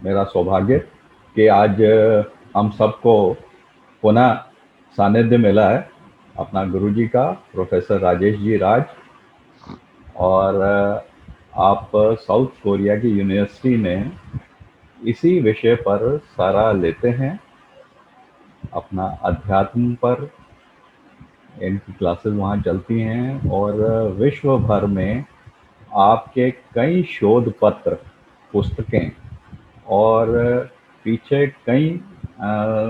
मेरा सौभाग्य कि आज हम सबको पुनः सानिध्य मिला है अपना गुरुजी का, प्रोफेसर राजेश जी राज। और आप साउथ कोरिया की यूनिवर्सिटी में इसी विषय पर सारा लेते हैं, अपना अध्यात्म पर इनकी क्लासेस वहाँ चलती हैं। और विश्व भर में आपके कई शोध पत्र, पुस्तकें और पीछे कई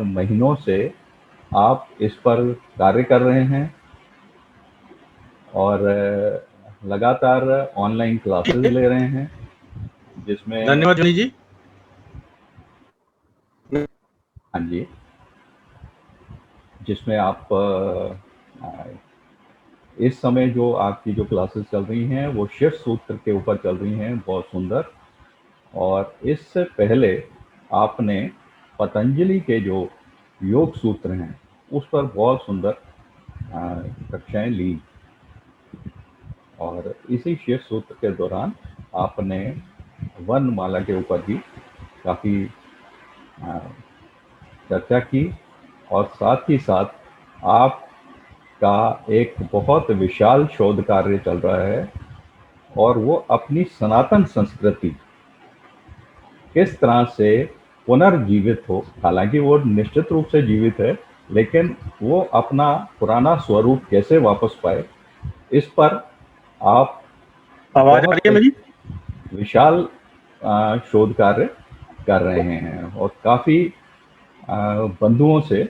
महीनों से आप इस पर कार्य कर रहे हैं और लगातार ऑनलाइन क्लासेस ले रहे हैं, जिसमें धन्यवाद जोनी जी। हाँ जी, जिसमें आप इस समय जो आपकी जो क्लासेस चल रही हैं वो शिव सूत्र के ऊपर चल रही हैं, बहुत सुंदर। और इससे पहले आपने पतंजलि के जो योग सूत्र हैं उस पर बहुत सुंदर कक्षाएं ली। और इसी शिव सूत्र के दौरान आपने वर्णमाला के ऊपर भी काफ़ी चर्चा की। और साथ ही साथ आपका एक बहुत विशाल शोध कार्य चल रहा है, और वो अपनी सनातन संस्कृति किस तरह से पुनर्जीवित हो। हालांकि वो निश्चित रूप से जीवित है, लेकिन वो अपना पुराना स्वरूप कैसे वापस पाए, इस पर आप आवाज आ बहुत रही है मेरी? विशाल शोध कार्य कर रहे हैं। और काफ़ी बंधुओं से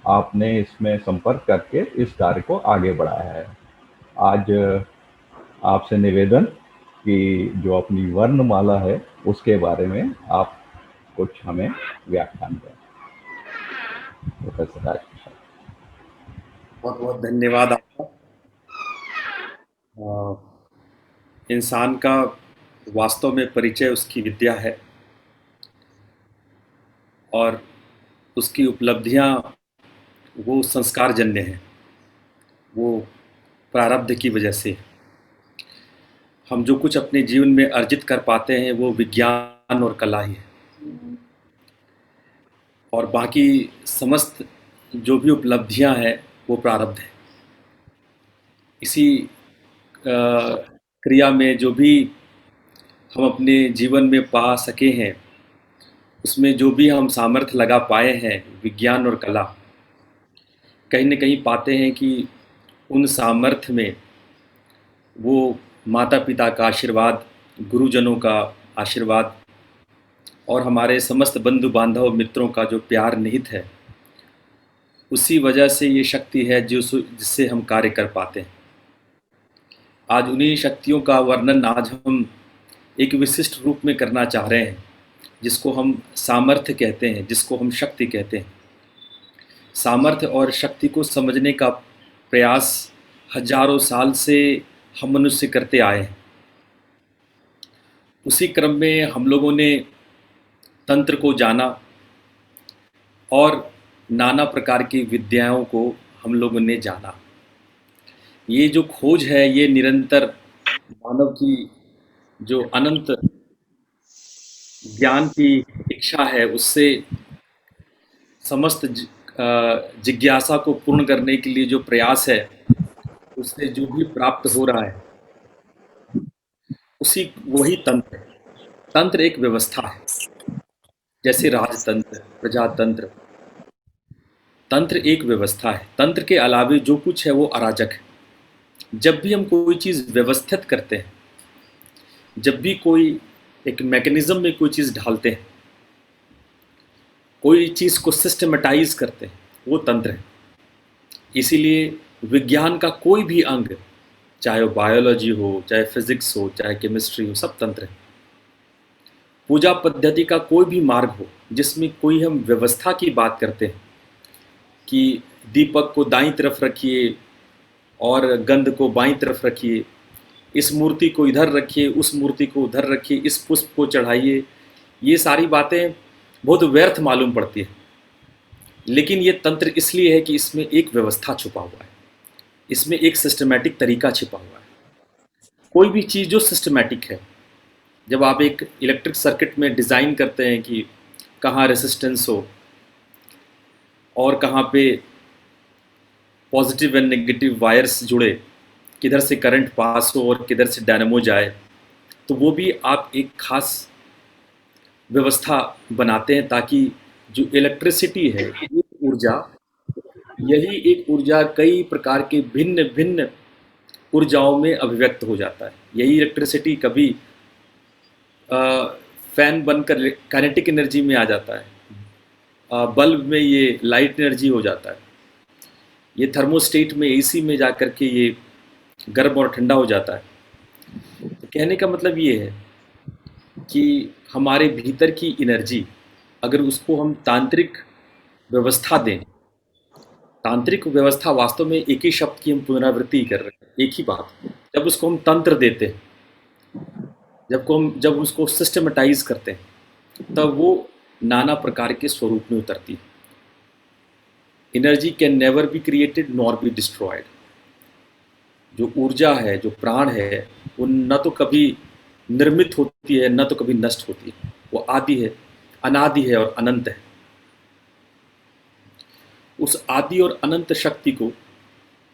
आपने इसमें संपर्क करके इस कार्य को आगे बढ़ाया है। आज आपसे निवेदन कि जो अपनी वर्णमाला है उसके बारे में आप कुछ हमें व्याख्यान दें, प्रोफेसर राजकिशोर। बहुत बहुत धन्यवाद आपका। इंसान का वास्तव में परिचय उसकी विद्या है, और उसकी उपलब्धियां वो संस्कारजन्य हैं, वो प्रारब्ध की वजह से। हम जो कुछ अपने जीवन में अर्जित कर पाते हैं वो विज्ञान और कला ही है, और बाकी समस्त जो भी उपलब्धियां हैं वो प्रारब्ध है। इसी क्रिया में जो भी हम अपने जीवन में पा सके हैं, उसमें जो भी हम सामर्थ्य लगा पाए हैं, विज्ञान और कला, कहीं न कहीं पाते हैं कि उन सामर्थ्य में वो माता-पिता का आशीर्वाद, गुरुजनों का आशीर्वाद और हमारे समस्त बंधु-बांधव, मित्रों का जो प्यार निहित है, उसी वजह से ये शक्ति है जिससे हम कार्य कर पाते हैं। आज उन्हीं शक्तियों का वर्णन आज हम एक विशिष्ट रूप में करना चाह रहे हैं, जिसको हम सामर्थ्य कहते हैं, जिसको हम शक्ति कहते हैं। सामर्थ्य और शक्ति को समझने का प्रयास हजारों साल से हम मनुष्य करते आए हैं। उसी क्रम में हम लोगों ने तंत्र को जाना और नाना प्रकार की विद्याओं को हम लोगों ने जाना। ये जो खोज है, ये निरंतर मानव की जो अनंत ज्ञान की इच्छा है, उससे समस्त जिज्ञासा को पूर्ण करने के लिए जो प्रयास है, उससे जो भी प्राप्त हो रहा है, उसी वही तंत्र है। तंत्र एक व्यवस्था है, जैसे राजतंत्र, प्रजातंत्र। तंत्र एक व्यवस्था है। तंत्र के अलावे जो कुछ है वो अराजक है। जब भी हम कोई चीज़ व्यवस्थित करते हैं, जब भी कोई एक मैकेनिज्म में कोई चीज़ ढालते हैं, कोई चीज़ को सिस्टमेटाइज करते हैं, वो तंत्र है। इसीलिए विज्ञान का कोई भी अंग, चाहे वो बायोलॉजी हो, चाहे फिजिक्स हो, चाहे केमिस्ट्री हो, सब तंत्र है। पूजा पद्धति का कोई भी मार्ग हो जिसमें कोई हम व्यवस्था की बात करते हैं कि दीपक को दाईं तरफ रखिए और गंध को बाईं तरफ रखिए, इस मूर्ति को इधर रखिए, उस मूर्ति को उधर रखिए, इस पुष्प को चढ़ाइए, ये सारी बातें बहुत व्यर्थ मालूम पड़ती है। लेकिन ये तंत्र इसलिए है कि इसमें एक व्यवस्था छुपा हुआ है, इसमें एक सिस्टमैटिक तरीका छिपा हुआ है। कोई भी चीज़ जो सिस्टमैटिक है, जब आप एक इलेक्ट्रिक सर्किट में डिज़ाइन करते हैं कि कहाँ रेसिस्टेंस हो और कहाँ पे पॉजिटिव एंड नेगेटिव वायर्स जुड़े, किधर से करंट पास हो और किधर से डायनेमो जाए, तो वो भी आप एक खास व्यवस्था बनाते हैं ताकि जो इलेक्ट्रिसिटी है, ये ऊर्जा, यही एक ऊर्जा कई प्रकार के भिन्न भिन्न ऊर्जाओं में अभिव्यक्त हो जाता है। यही इलेक्ट्रिसिटी कभी फैन बनकर काइनेटिक एनर्जी में आ जाता है, बल्ब में ये लाइट एनर्जी हो जाता है, ये थर्मोस्टेट में एसी में जा कर के ये गर्म और ठंडा हो जाता है। तो कहने का मतलब ये है कि हमारे भीतर की एनर्जी, अगर उसको हम तांत्रिक व्यवस्था दें, तांत्रिक व्यवस्था वास्तव में एक ही शब्द की हम पुनरावृत्ति कर रहे हैं, एक ही बात। जब उसको हम तंत्र देते हैं, जब उसको सिस्टमेटाइज करते हैं, तब वो नाना प्रकार के स्वरूप में उतरती है। Energy can never be created nor be destroyed. जो ऊर्जा है, जो प्राण है, वो न तो कभी निर्मित होती है, न तो कभी नष्ट होती है। वो आदि है, अनादि है और अनंत है। उस आदि और अनंत शक्ति को,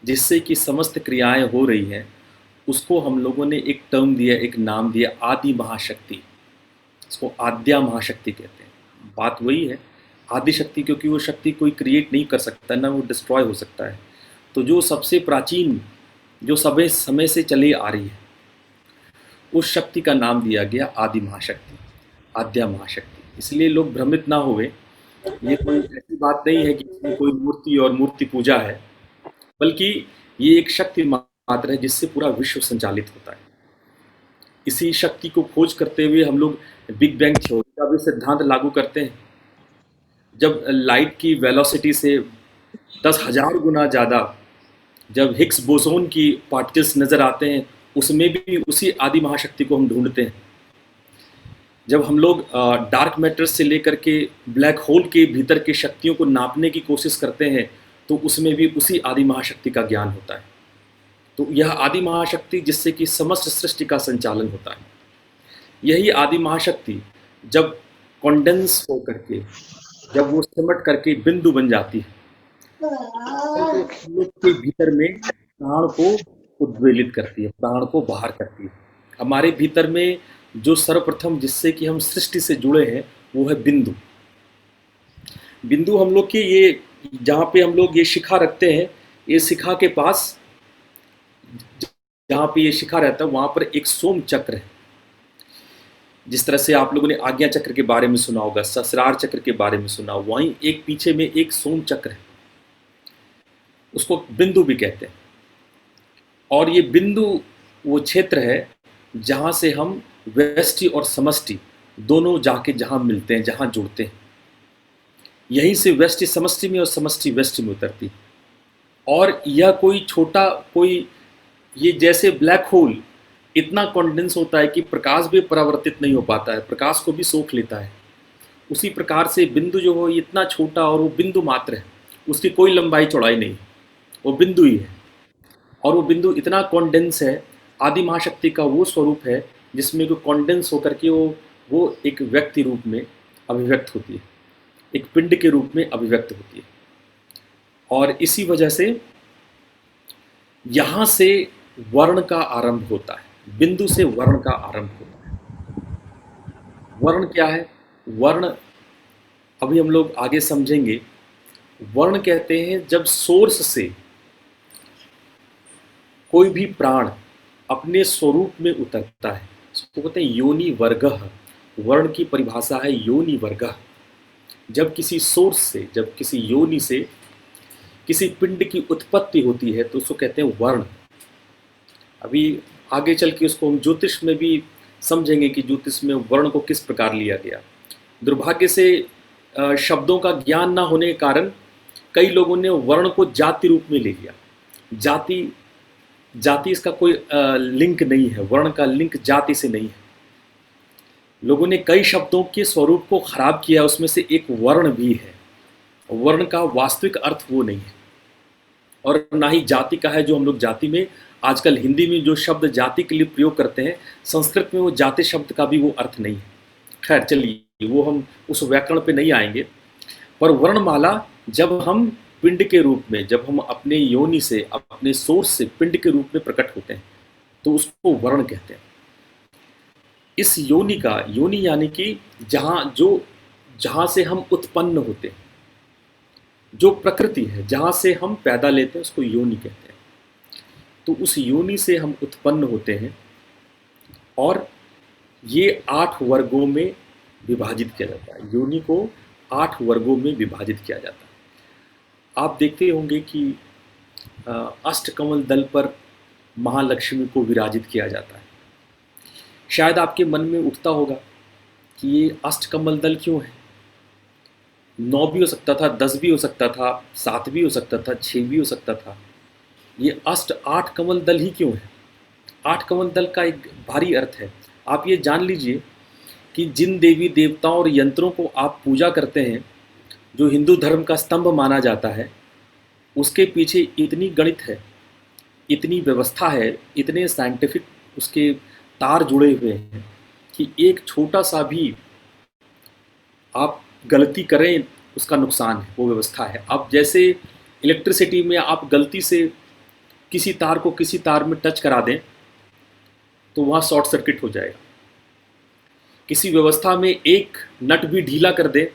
जिससे कि समस्त क्रियाएं हो रही हैं, उसको हम लोगों ने एक टर्म दिया, एक नाम दिया, आदि महाशक्ति। इसको आद्या महाशक्ति कहते हैं। बात वही है, आदि शक्ति, क्योंकि वो शक्ति कोई क्रिएट नहीं कर सकता, ना वो डिस्ट्रॉय हो सकता है। तो जो सबसे प्राचीन, जो समय से चली आ रही है, उस शक्ति का नाम दिया गया आदि महाशक्ति, आद्या महाशक्ति। इसलिए लोग भ्रमित ना होवे, ये कोई ऐसी बात नहीं है कि इसमें कोई मूर्ति और मूर्ति पूजा है, बल्कि ये एक शक्ति मात्र है जिससे पूरा विश्व संचालित होता है। इसी शक्ति को खोज करते हुए हम लोग बिग बैंग थ्योरी का भी सिद्धांत लागू करते हैं। जब लाइट की वेलोसिटी से 10,000 गुना ज़्यादा जब हिग्स बोसोन की पार्टिकल्स नज़र आते हैं, उसमें भी उसी आदि महाशक्ति को हम ढूंढते हैं। जब हम लोग डार्क मैटर से लेकर के ब्लैक होल के भीतर की शक्तियों को नापने की कोशिश करते हैं, तो उसमें भी उसी आदि महाशक्ति का ज्ञान होता है। तो यह आदि महाशक्ति जिससे कि समस्त सृष्टि का संचालन होता है, यही आदि महाशक्ति जब कॉन्डेंस हो करके, जब वो सिमट करके बिंदु बन जाती है, तो हम लोग के भीतर में प्राण को उद्वेलित करती है, प्राण को बाहर करती है। हमारे भीतर में जो सर्वप्रथम जिससे कि हम सृष्टि से जुड़े हैं, वो है बिंदु। बिंदु हम लोग के ये, जहाँ पे हम लोग ये शिखा रखते हैं, ये शिखा के पास जहाँ पे ये शिखा रहता है, वहाँ पर एक सोम चक्र है। जिस तरह से आप लोगों ने आज्ञा चक्र के बारे में सुना होगा, सहस्रार चक्र के बारे में सुना होगा, वहीं एक पीछे में एक सोम चक्र है, उसको बिंदु भी कहते हैं। और ये बिंदु वो क्षेत्र है जहाँ से हम व्यष्टि और समष्टि दोनों जाके जहाँ मिलते हैं, जहाँ जुड़ते हैं। यहीं से व्यष्टि समष्टि में और समष्टि व्यष्टि में उतरती है। और यह कोई छोटा, कोई ये जैसे ब्लैक होल इतना कॉन्डेंस होता है कि प्रकाश भी परावर्तित नहीं हो पाता है, प्रकाश को भी सोख लेता है। उसी प्रकार से बिंदु जो हो इतना छोटा, और वो बिंदु मात्र है, उसकी कोई लंबाई चौड़ाई नहीं, वो बिंदु ही है। और वो बिंदु इतना कॉन्डेंस है, आदि महाशक्ति का वो स्वरूप है जिसमें को कॉन्डेंस होकर के वो एक व्यक्ति रूप में अभिव्यक्त होती है, एक पिंड के रूप में अभिव्यक्त होती है। और इसी वजह से यहाँ से वर्ण का आरंभ होता है, बिंदु से वर्ण का आरंभ होता है। वर्ण क्या है? वर्ण अभी हम लोग आगे समझेंगे। वर्ण कहते हैं जब सोर्स से कोई भी प्राण अपने स्वरूप में उतरता है, उसको कहते हैं योनि वर्गः। वर्ण की परिभाषा है योनि वर्गः। जब किसी सोर्स से, जब किसी योनि से किसी पिंड की उत्पत्ति होती है, तो उसको कहते हैं वर्ण। अभी आगे चल के उसको हम ज्योतिष में भी समझेंगे कि ज्योतिष में वर्ण को किस प्रकार लिया गया। दुर्भाग्य से शब्दों का ज्ञान ना होने के कारण कई लोगों ने वर्ण को जाति रूप में ले लिया। जाति इसका कोई लिंक नहीं है, वर्ण का लिंक जाति से नहीं है। लोगों ने कई शब्दों के स्वरूप को खराब किया, उसमें से एक वर्ण भी है। वर्ण का वास्तविक अर्थ वो नहीं है, और ना ही जाति का है जो हम लोग जाति में आजकल हिंदी में जो शब्द जाति के लिए प्रयोग करते हैं, संस्कृत में वो जाति शब्द का भी वो अर्थ नहीं है। खैर चलिए, वो हम उस व्याकरण पे नहीं आएंगे। पर वर्णमाला, जब हम पिंड के रूप में, जब हम अपने योनि से, अपने सोर्स से पिंड के रूप में प्रकट होते हैं, तो उसको वर्ण कहते हैं। इस योनि का, योनि यानी कि जहाँ से हम उत्पन्न होते हैं, जो प्रकृति है जहाँ से हम पैदा लेते हैं, उसको योनि कहते हैं। तो उस योनि से हम उत्पन्न होते हैं और ये 8 वर्गों में विभाजित किया जाता है। योनि को 8 वर्गों में विभाजित किया जाता है। आप देखते होंगे कि अष्टकमल दल पर महालक्ष्मी को विराजित किया जाता है। शायद आपके मन में उठता होगा कि ये अष्टकमल दल क्यों है? 9 भी हो सकता था, 10 भी हो सकता था, 7 भी हो सकता था, 6 भी हो सकता था। ये 8 कमल दल ही क्यों है? 8 कमल दल का एक भारी अर्थ है। आप ये जान लीजिए कि जिन देवी देवताओं और यंत्रों को आप पूजा करते हैं, जो हिंदू धर्म का स्तंभ माना जाता है, उसके पीछे इतनी गणित है, इतनी व्यवस्था है, इतने साइंटिफिक उसके तार जुड़े हुए हैं कि एक छोटा सा भी आप गलती करें, उसका नुकसान है। वो व्यवस्था है। अब जैसे इलेक्ट्रिसिटी में आप गलती से किसी तार को किसी तार में टच करा दें तो वहाँ शॉर्ट सर्किट हो जाएगा। किसी व्यवस्था में एक नट भी ढीला कर दें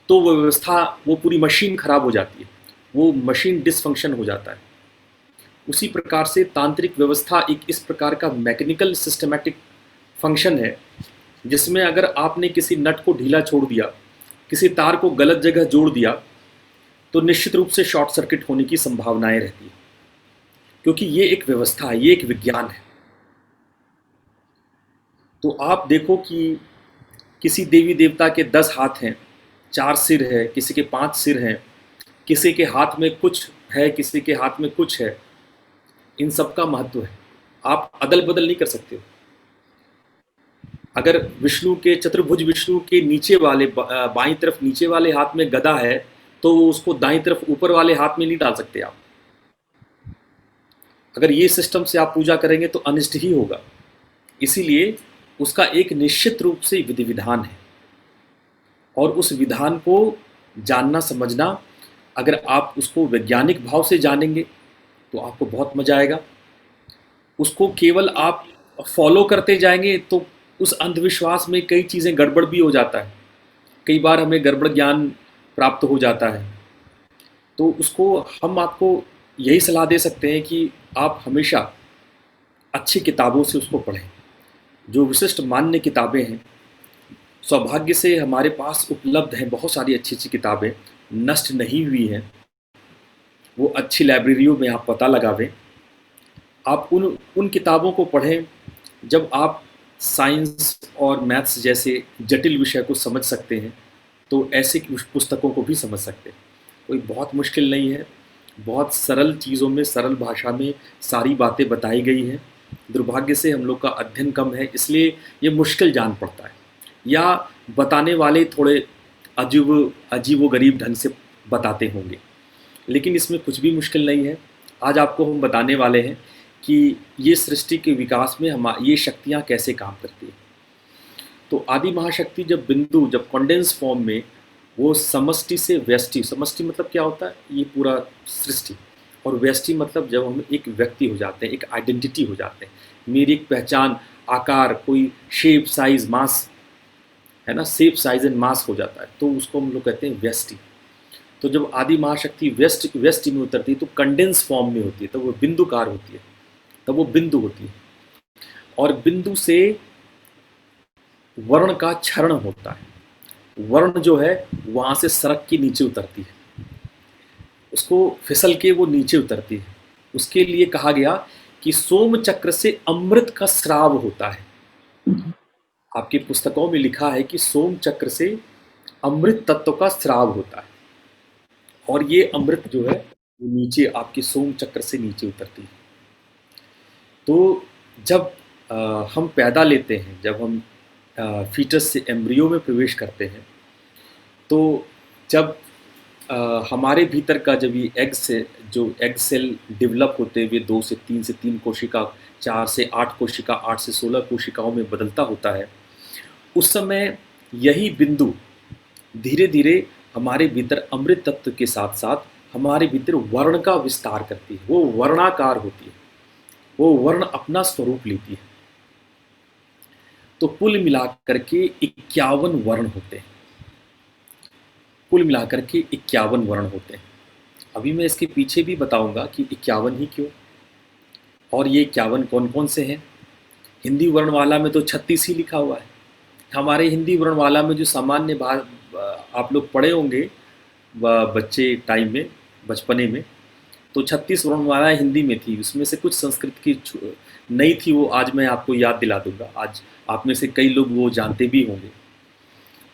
तो वो व्यवस्था, वो पूरी मशीन खराब हो जाती है, वो मशीन डिसफंक्शन हो जाता है। उसी प्रकार से तांत्रिक व्यवस्था एक इस प्रकार का मैकेनिकल सिस्टमैटिक फंक्शन है, जिसमें अगर आपने किसी नट को ढीला छोड़ दिया, किसी तार को गलत जगह जोड़ दिया, तो निश्चित रूप से शॉर्ट सर्किट होने की संभावनाएं रहती है, क्योंकि ये एक व्यवस्था है, ये एक विज्ञान है। तो आप देखो कि किसी देवी देवता के 10 हाथ हैं, 4 सिर है, किसी के 5 सिर हैं, किसी के हाथ में कुछ है, किसी के हाथ में कुछ है। इन सब का महत्व है, आप अदल बदल नहीं कर सकते हो। अगर विष्णु के, चतुर्भुज विष्णु के नीचे वाले, बाईं तरफ नीचे वाले हाथ में गदा है, तो उसको दाईं तरफ ऊपर वाले हाथ में नहीं डाल सकते आप। अगर ये सिस्टम से आप पूजा करेंगे तो अनिष्ट ही होगा। इसीलिए उसका एक निश्चित रूप से विधि विधान है, और उस विधान को जानना समझना, अगर आप उसको वैज्ञानिक भाव से जानेंगे तो आपको बहुत मजा आएगा। उसको केवल आप फॉलो करते जाएंगे तो उस अंधविश्वास में कई चीज़ें गड़बड़ भी हो जाता है। कई बार हमें गड़बड़ ज्ञान प्राप्त हो जाता है। तो उसको हम आपको यही सलाह दे सकते हैं कि आप हमेशा अच्छी किताबों से उसको पढ़ें। जो विशिष्ट मान्य किताबें हैं, सौभाग्य से हमारे पास उपलब्ध हैं बहुत सारी अच्छी अच्छी किताबें, नष्ट नहीं हुई हैं। वो अच्छी लाइब्रेरियों में आप पता लगावें। आप उन किताबों को पढ़ें जब आप साइंस और मैथ्स जैसे जटिल विषय को समझ सकते हैं, तो ऐसी पुस्तकों को भी समझ सकते हैं। कोई बहुत मुश्किल नहीं है, बहुत सरल चीज़ों में, सरल भाषा में सारी बातें बताई गई हैं। दुर्भाग्य से हम लोग का अध्ययन कम है, इसलिए ये मुश्किल जान पड़ता है, या बताने वाले थोड़े अजीब व गरीब ढंग से बताते होंगे। लेकिन इसमें कुछ भी मुश्किल नहीं है। आज आपको हम बताने वाले हैं कि ये सृष्टि के विकास में ये शक्तियाँ कैसे काम करती हैं। तो आदि महाशक्ति जब बिंदु, जब कॉन्डेंस फॉर्म में वो समष्टि से व्यष्टि, समष्टि मतलब क्या होता है, ये पूरा सृष्टि, और व्यष्टि मतलब जब हम एक व्यक्ति हो जाते हैं, एक आइडेंटिटी हो जाते हैं, मेरी एक पहचान, आकार, कोई शेप, साइज, मास है ना, शेप, साइज एंड मास हो जाता है, तो उसको हम लोग कहते हैं व्यष्टि। तो जब आदि महाशक्ति व्यष्टि में उतरती है तो कंडेंस फॉर्म में होती है, तब वो बिंदुकार होती है, तब वो बिंदु होती है। और बिंदु से वर्ण का क्षरण होता है। वर्ण जो है वहाँ से सरक के नीचे उतरती है, उसको फिसल के वो नीचे उतरती है। उसके लिए कहा गया कि सोम चक्र से अमृत का स्राव होता है। आपकी पुस्तकों में लिखा है कि सोम चक्र से अमृत तत्व का स्राव होता है, और ये अमृत जो है वो नीचे आपके सोम चक्र से नीचे उतरती है। तो जब हम पैदा लेते हैं, जब हम फीटस से एम्ब्रियो में प्रवेश करते हैं, तो जब हमारे भीतर का जब ये एग से जो एग सेल डेवलप होते हुए 2 से 3 कोशिका, 4 से 8 कोशिका, 8 से 16 कोशिकाओं में बदलता होता है, उस समय यही बिंदु धीरे धीरे हमारे भीतर अमृत तत्व के साथ साथ हमारे भीतर वर्ण का विस्तार करती है। वो वर्णाकार होती है, वो वर्ण अपना स्वरूप लेती है। तो कुल मिलाकर के 51 वर्ण होते हैं। कुल मिलाकर के 51 वर्ण होते हैं। अभी मैं इसके पीछे भी बताऊंगा कि 51 ही क्यों, और ये 51 कौन कौन से हैं। हिंदी वर्णमाला में तो 36 ही लिखा हुआ है। हमारे हिंदी वर्णमाला में जो सामान्य आप लोग पढ़े होंगे बच्चे टाइम में, बचपने में, तो 36 वर्णमाला हिंदी में थी। उसमें से कुछ संस्कृत की नहीं थी, वो आज मैं आपको याद दिला दूंगा। आज आप में से कई लोग वो जानते भी होंगे।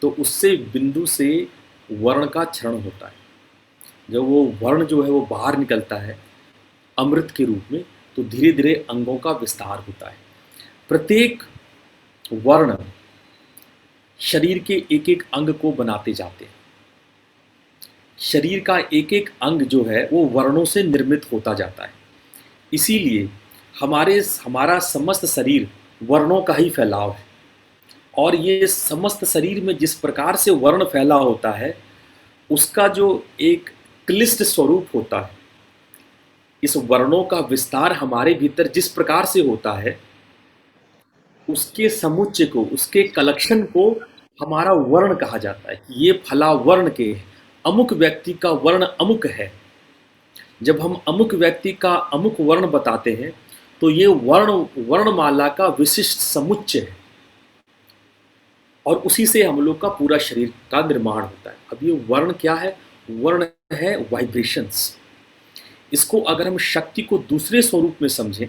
तो उससे बिंदु से वर्ण का क्षरण होता है। जब वो वर्ण जो है वो बाहर निकलता है अमृत के रूप में, तो धीरे धीरे अंगों का विस्तार होता है। प्रत्येक वर्ण शरीर के एक एक अंग को बनाते जाते हैं। शरीर का एक एक अंग जो है वो वर्णों से निर्मित होता जाता है। इसीलिए हमारा समस्त शरीर वर्णों का ही फैलाव है। और ये समस्त शरीर में जिस प्रकार से वर्ण फैला होता है, उसका जो एक क्लिष्ट स्वरूप होता है, इस वर्णों का विस्तार हमारे भीतर जिस प्रकार से होता है, उसके समुच्चय को, उसके कलेक्शन को हमारा वर्ण कहा जाता है। ये फला वर्ण के, अमुक व्यक्ति का वर्ण अमुक है। जब हम अमुक व्यक्ति का अमुक वर्ण बताते हैं, तो ये वर्णमाला का विशिष्ट समुच्चय है, और उसी से हम लोग का पूरा शरीर का निर्माण होता है। अब ये वर्ण क्या है? वर्ण है वाइब्रेशंस। इसको अगर हम शक्ति को दूसरे स्वरूप में समझें,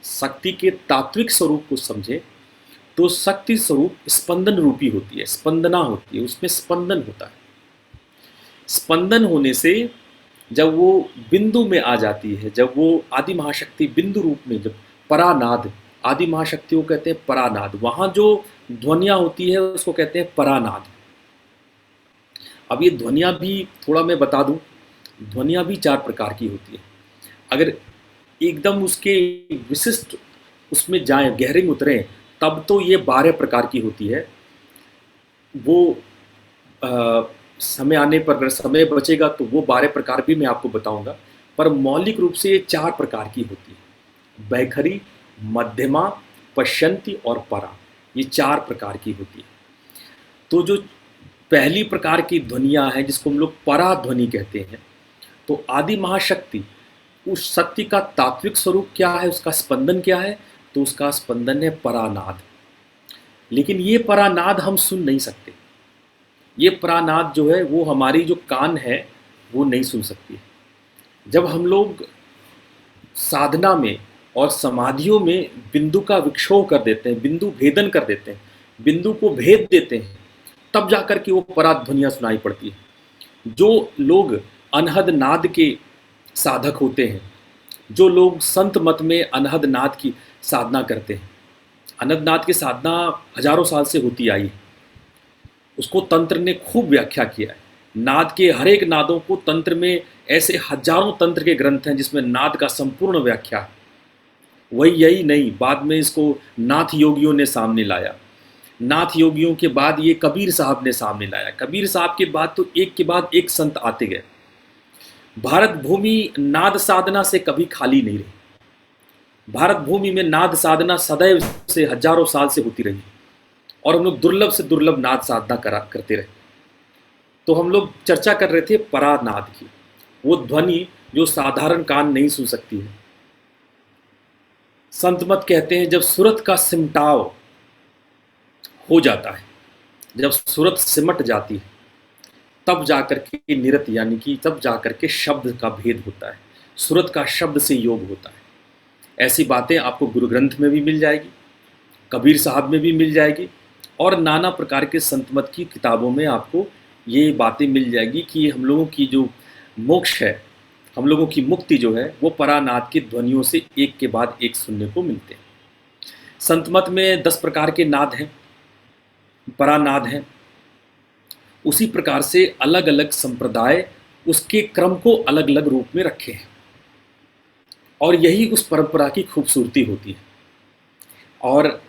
शक्ति के तात्विक स्वरूप को समझें, तो शक्ति स्वरूप स्पंदन रूपी होती है, स्पंदना होती है, उसमें स्पंदन होता है। स्पंदन होने से जब वो बिंदु में आ जाती है, जब वो आदि महाशक्ति बिंदु रूप में, जब परानाद, आदि महाशक्ति को कहते हैं परानाद, वहां जो ध्वनियां होती है उसको कहते हैं परानाद। अब ये ध्वनियां भी थोड़ा मैं बता दूं, ध्वनियां भी 4 प्रकार की होती है। अगर एकदम उसके विशिष्ट उसमें जाएं, गहरे में उतरें, तब तो ये 12 प्रकार की होती है। वो समय आने पर, अगर समय बचेगा तो वो 12 प्रकार भी मैं आपको बताऊंगा। पर मौलिक रूप से ये 4 प्रकार की होती है। बैखरी, मध्यमा, पश्यंती और परा, ये 4 प्रकार की होती है। तो जो पहली प्रकार की ध्वनियाँ हैं, जिसको हम लोग परा ध्वनि कहते हैं, तो आदि महाशक्ति, उस शक्ति का तात्विक स्वरूप क्या है, उसका स्पंदन क्या है? तो उसका स्पंदन है परानाद। लेकिन ये परानाद हम सुन नहीं सकते। ये परानाद जो है वो हमारी जो कान है वो नहीं सुन सकती। जब हम लोग साधना में और समाधियों में बिंदु का विक्षोभ कर देते हैं, बिंदु भेदन कर देते हैं, बिंदु को भेद देते हैं, तब जाकर के वो पराध्वनियाँ सुनाई पड़ती है। जो लोग अनहद नाद के साधक होते हैं, जो लोग संत मत में अनहद नाद की साधना करते हैं, अनहद नाद की साधना हजारों साल से होती आई है, उसको तंत्र ने खूब व्याख्या किया है। नाद के हर एक नादों को तंत्र में, ऐसे हजारों तंत्र के ग्रंथ हैं जिसमें नाद का संपूर्ण व्याख्या है। वही यही नहीं, बाद में इसको नाथ योगियों ने सामने लाया। नाथ योगियों के बाद ये कबीर साहब ने सामने लाया। कबीर साहब के बाद तो एक के बाद एक संत आते गए। भारत भूमि नाद साधना से कभी खाली नहीं रही। भारत भूमि में नाद साधना सदैव से, हजारों साल से होती रही, और हम लोग दुर्लभ से दुर्लभ नाद साधना करते रहे। तो हम लोग चर्चा कर रहे थे परानाद की, वो ध्वनि जो साधारण कान नहीं सुन सकती है। संत मत कहते हैं जब सूरत का सिमटाव हो जाता है, जब सूरत सिमट जाती है, तब जाकर के निरत, यानी कि तब जाकर के शब्द का भेद होता है, सूरत का शब्द से योग होता है। ऐसी बातें आपको गुरु ग्रंथ में भी मिल जाएगी, कबीर साहब में भी मिल जाएगी, और नाना प्रकार के संत मत की किताबों में आपको ये बातें मिल जाएगी कि हम लोगों की जो मोक्ष है, हम लोगों की मुक्ति जो है, वो परानाद की ध्वनियों से एक के बाद एक सुनने को मिलते हैं। संत मत में 10 प्रकार के नाद हैं, परानाद हैं। उसी प्रकार से अलग अलग संप्रदाय उसके क्रम को अलग अलग रूप में रखे हैं, और यही उस परंपरा की खूबसूरती होती है। और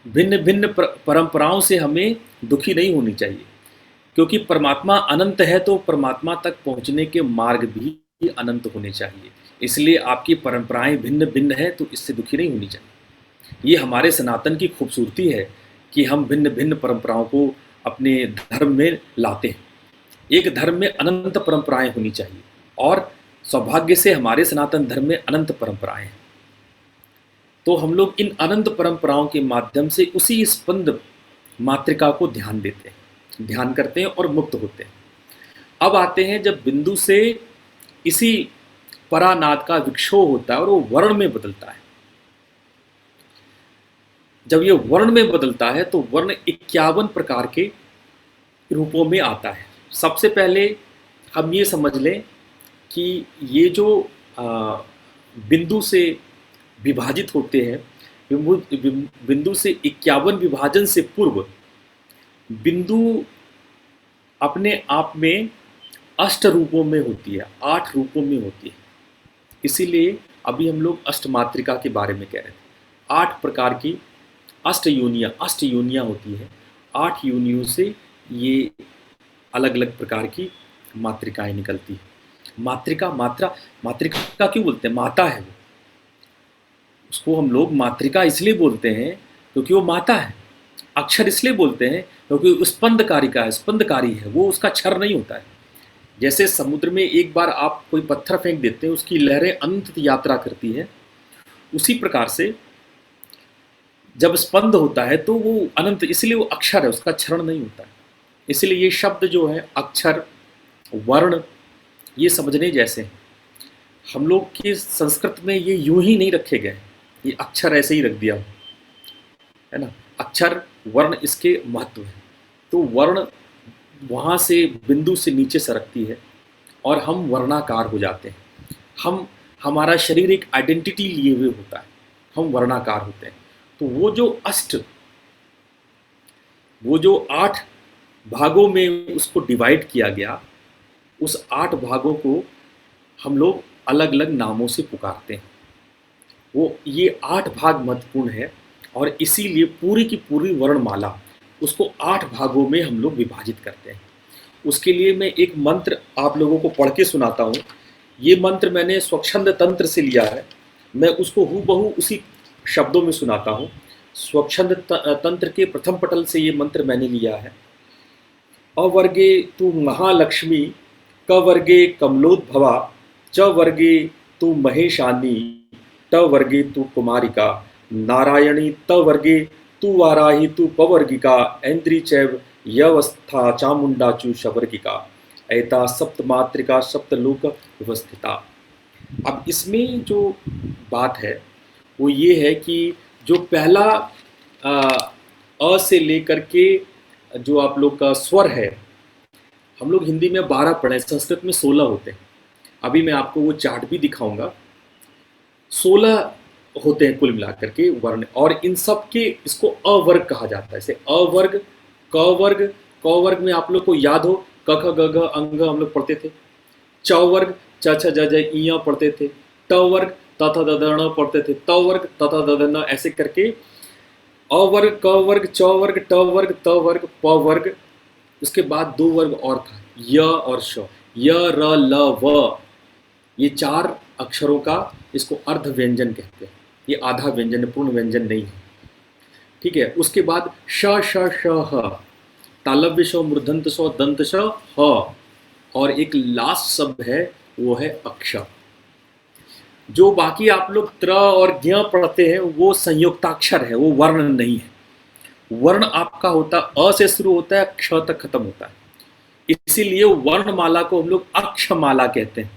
भिन्न भिन्न परंपराओं से हमें दुखी नहीं होनी चाहिए, क्योंकि परमात्मा अनंत है, तो परमात्मा तक पहुंचने के मार्ग भी अनंत होने चाहिए। इसलिए आपकी परंपराएं भिन्न भिन्न हैं, तो इससे दुखी नहीं होनी चाहिए। ये हमारे सनातन की खूबसूरती है कि हम भिन्न भिन्न परंपराओं को अपने धर्म में लाते हैं। एक धर्म में अनंत परंपराएं होनी चाहिए, और सौभाग्य से हमारे सनातन धर्म में अनंत परंपराएं हैं। तो हम लोग इन अनंत परंपराओं के माध्यम से उसी स्पंद मातृका को ध्यान देते हैं, ध्यान करते हैं और मुक्त होते हैं। अब आते हैं जब बिंदु से इसी परानाद का विक्षोभ होता है और वो वर्ण में बदलता है। जब ये वर्ण में बदलता है तो वर्ण 51 प्रकार के रूपों में आता है। सबसे पहले हम ये समझ लें कि ये जो बिंदु से विभाजित होते हैं, बिंदु से 51 विभाजन से पूर्व बिंदु अपने आप में अष्ट रूपों में होती है, 8 रूपों में होती है। इसीलिए अभी हम लोग अष्टमात्रिका के बारे में कह रहे थे। 8 प्रकार की अष्ट योनियाँ होती है। 8 योनियों से ये अलग अलग प्रकार की मातृकाएं निकलती है। मातृका क्यों बोलते हैं? माता है वो, उसको हम लोग मातृका इसलिए बोलते हैं क्योंकि वो माता है। अक्षर इसलिए बोलते हैं क्योंकि स्पंदकारी है, वो उसका क्षर नहीं होता है। जैसे समुद्र में एक बार आप कोई पत्थर फेंक देते हैं, उसकी लहरें अनंत यात्रा करती है, उसी प्रकार से जब स्पंद होता है तो वो अनंत, इसलिए वो अक्षर है, उसका क्षरण नहीं होता है। इसलिए ये शब्द जो है अक्षर, वर्ण, ये समझने जैसे हैं। हम लोग के संस्कृत में ये यूं ही नहीं रखे गए, ये अक्षर ऐसे ही रख दिया है ना। अक्षर वर्ण इसके महत्व है। तो वर्ण वहाँ से बिंदु से नीचे सरकती है और हम वर्णाकार हो जाते हैं। हमारा शरीर एक आइडेंटिटी लिए हुए होता है, हम वर्णाकार होते हैं। तो वो जो 8 भागों में उसको डिवाइड किया गया, उस 8 भागों को हम लोग अलग अलग नामों से पुकारते हैं। ये 8 भाग महत्वपूर्ण है, और इसीलिए पूरी की पूरी वर्णमाला उसको 8 भागों में हम लोग विभाजित करते हैं। उसके लिए मैं एक मंत्र आप लोगों को पढ़ के सुनाता हूँ। ये मंत्र मैंने स्वच्छंद तंत्र से लिया है, मैं उसको हूबहू उसी शब्दों में सुनाता हूँ। स्वच्छंद तंत्र के प्रथम पटल से ये मंत्र मैंने लिया है। अवर्गे तु महालक्ष्मी, कवर्गे कमलोद्भवा, च वर्गे तु महेशानी, ट वर्गे तु कुमारिका, नारायणी त वर्गे तु वाराही तु पवर्गिका, ऐन्द्री चैव यवस्था चामुंडाचु शवर्गिका, ऐता सप्तमात्रिका सप्तलोक व्यवस्थिता। अब इसमें जो बात है वो ये है कि जो पहला अ से लेकर के जो आप लोग का स्वर है, हम लोग हिंदी में 12 पढ़े, संस्कृत में 16 होते हैं। अभी मैं आपको वो चार्ट भी दिखाऊंगा। 16 होते हैं कुल मिलाकर के वर्ण, और इन सब के इसको अवर्ग कहा जाता है। जैसे अवर्ग, क वर्ग, क वर्ग में आप लोग को याद हो क ख ग घ अंग हम लोग पढ़ते थे। च वर्ग च छ ज ज इ पढ़ते थे। ट वर्ग त थ द द ण पढ़ते थे। त वर्ग त थ द द न, ऐसे करके अवर्ग, क वर्ग, च वर्ग, ट वर्ग, त वर्ग, प वर्ग। उसके बाद 2 वर्ग और था, य और श, य र ल व। ये 4 अक्षरों का इसको अर्ध व्यंजन कहते हैं। ये आधा व्यंजन, पूर्ण व्यंजन नहीं है, ठीक है। उसके बाद श श श ह, तालव्य श, मूर्धन्त स, दंत श, ह, और एक लास्ट शब्द है वो है अक्षर। जो बाकी आप लोग त्र और ज्ञ पढ़ते हैं वो संयुक्ताक्षर है, वो वर्ण नहीं है। वर्ण आपका होता अ से शुरू होता है, क्ष तक खत्म होता है। इसीलिए वर्णमाला को हम लोग अक्षमाला कहते हैं।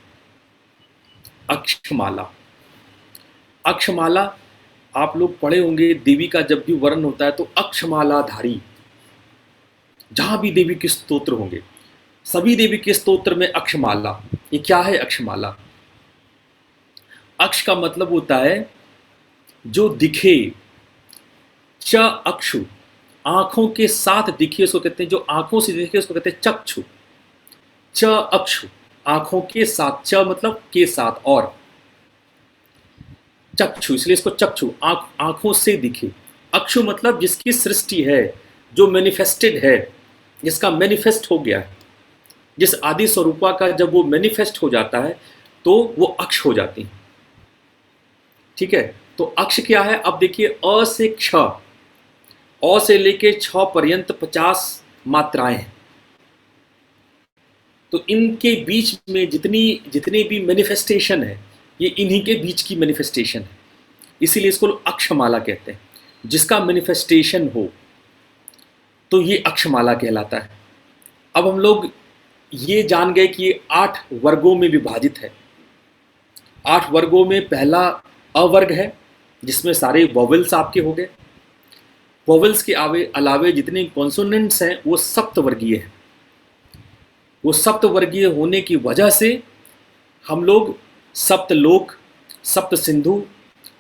अक्षमाला, अक्षमाला आप लोग पढ़े होंगे, देवी का जब भी वर्ण होता है तो अक्षमालाधारी, जहां भी देवी के स्तोत्र होंगे, सभी देवी के स्तोत्र में अक्षमाला। ये क्या है अक्षमाला? अक्ष का मतलब होता है जो दिखे, च अक्षु, आंखों के साथ दिखे उसको कहते हैं, जो आंखों से दिखे उसको कहते हैं चक्षु। च अक्षु, आंखों के साथ, च मतलब के साथ, और चक्षु, इसलिए इसको चक्षु, आंखों से दिखे। अक्षु मतलब जिसकी सृष्टि है, जो मैनिफेस्टेड है, जिसका मैनिफेस्ट हो गया है, जिस आदि स्वरूपा का जब वो मैनिफेस्ट हो जाता है तो वो अक्ष हो जाती है। ठीक है, तो अक्ष क्या है? अब देखिए, अ से क्ष, अ से लेके छ पर्यंत 50 मात्राएं हैं। तो इनके बीच में जितनी जितनी भी मैनिफेस्टेशन है, ये इन्हीं के बीच की मैनिफेस्टेशन है। इसीलिए इसको लोग अक्षमाला कहते हैं। जिसका मैनिफेस्टेशन हो तो ये अक्षमाला कहलाता है। अब हम लोग ये जान गए कि ये 8 वर्गों में विभाजित है। 8 वर्गों में पहला अवर्ग है, जिसमें सारे वॉवेल्स आपके हो गए। वॉवेल्स के अलावे जितने कॉन्सोनेंट्स हैं वो सप्तवर्गीय हैं। वो सप्तवर्गीय होने की वजह से हम लोग सप्तलोक, सप्त सिंधु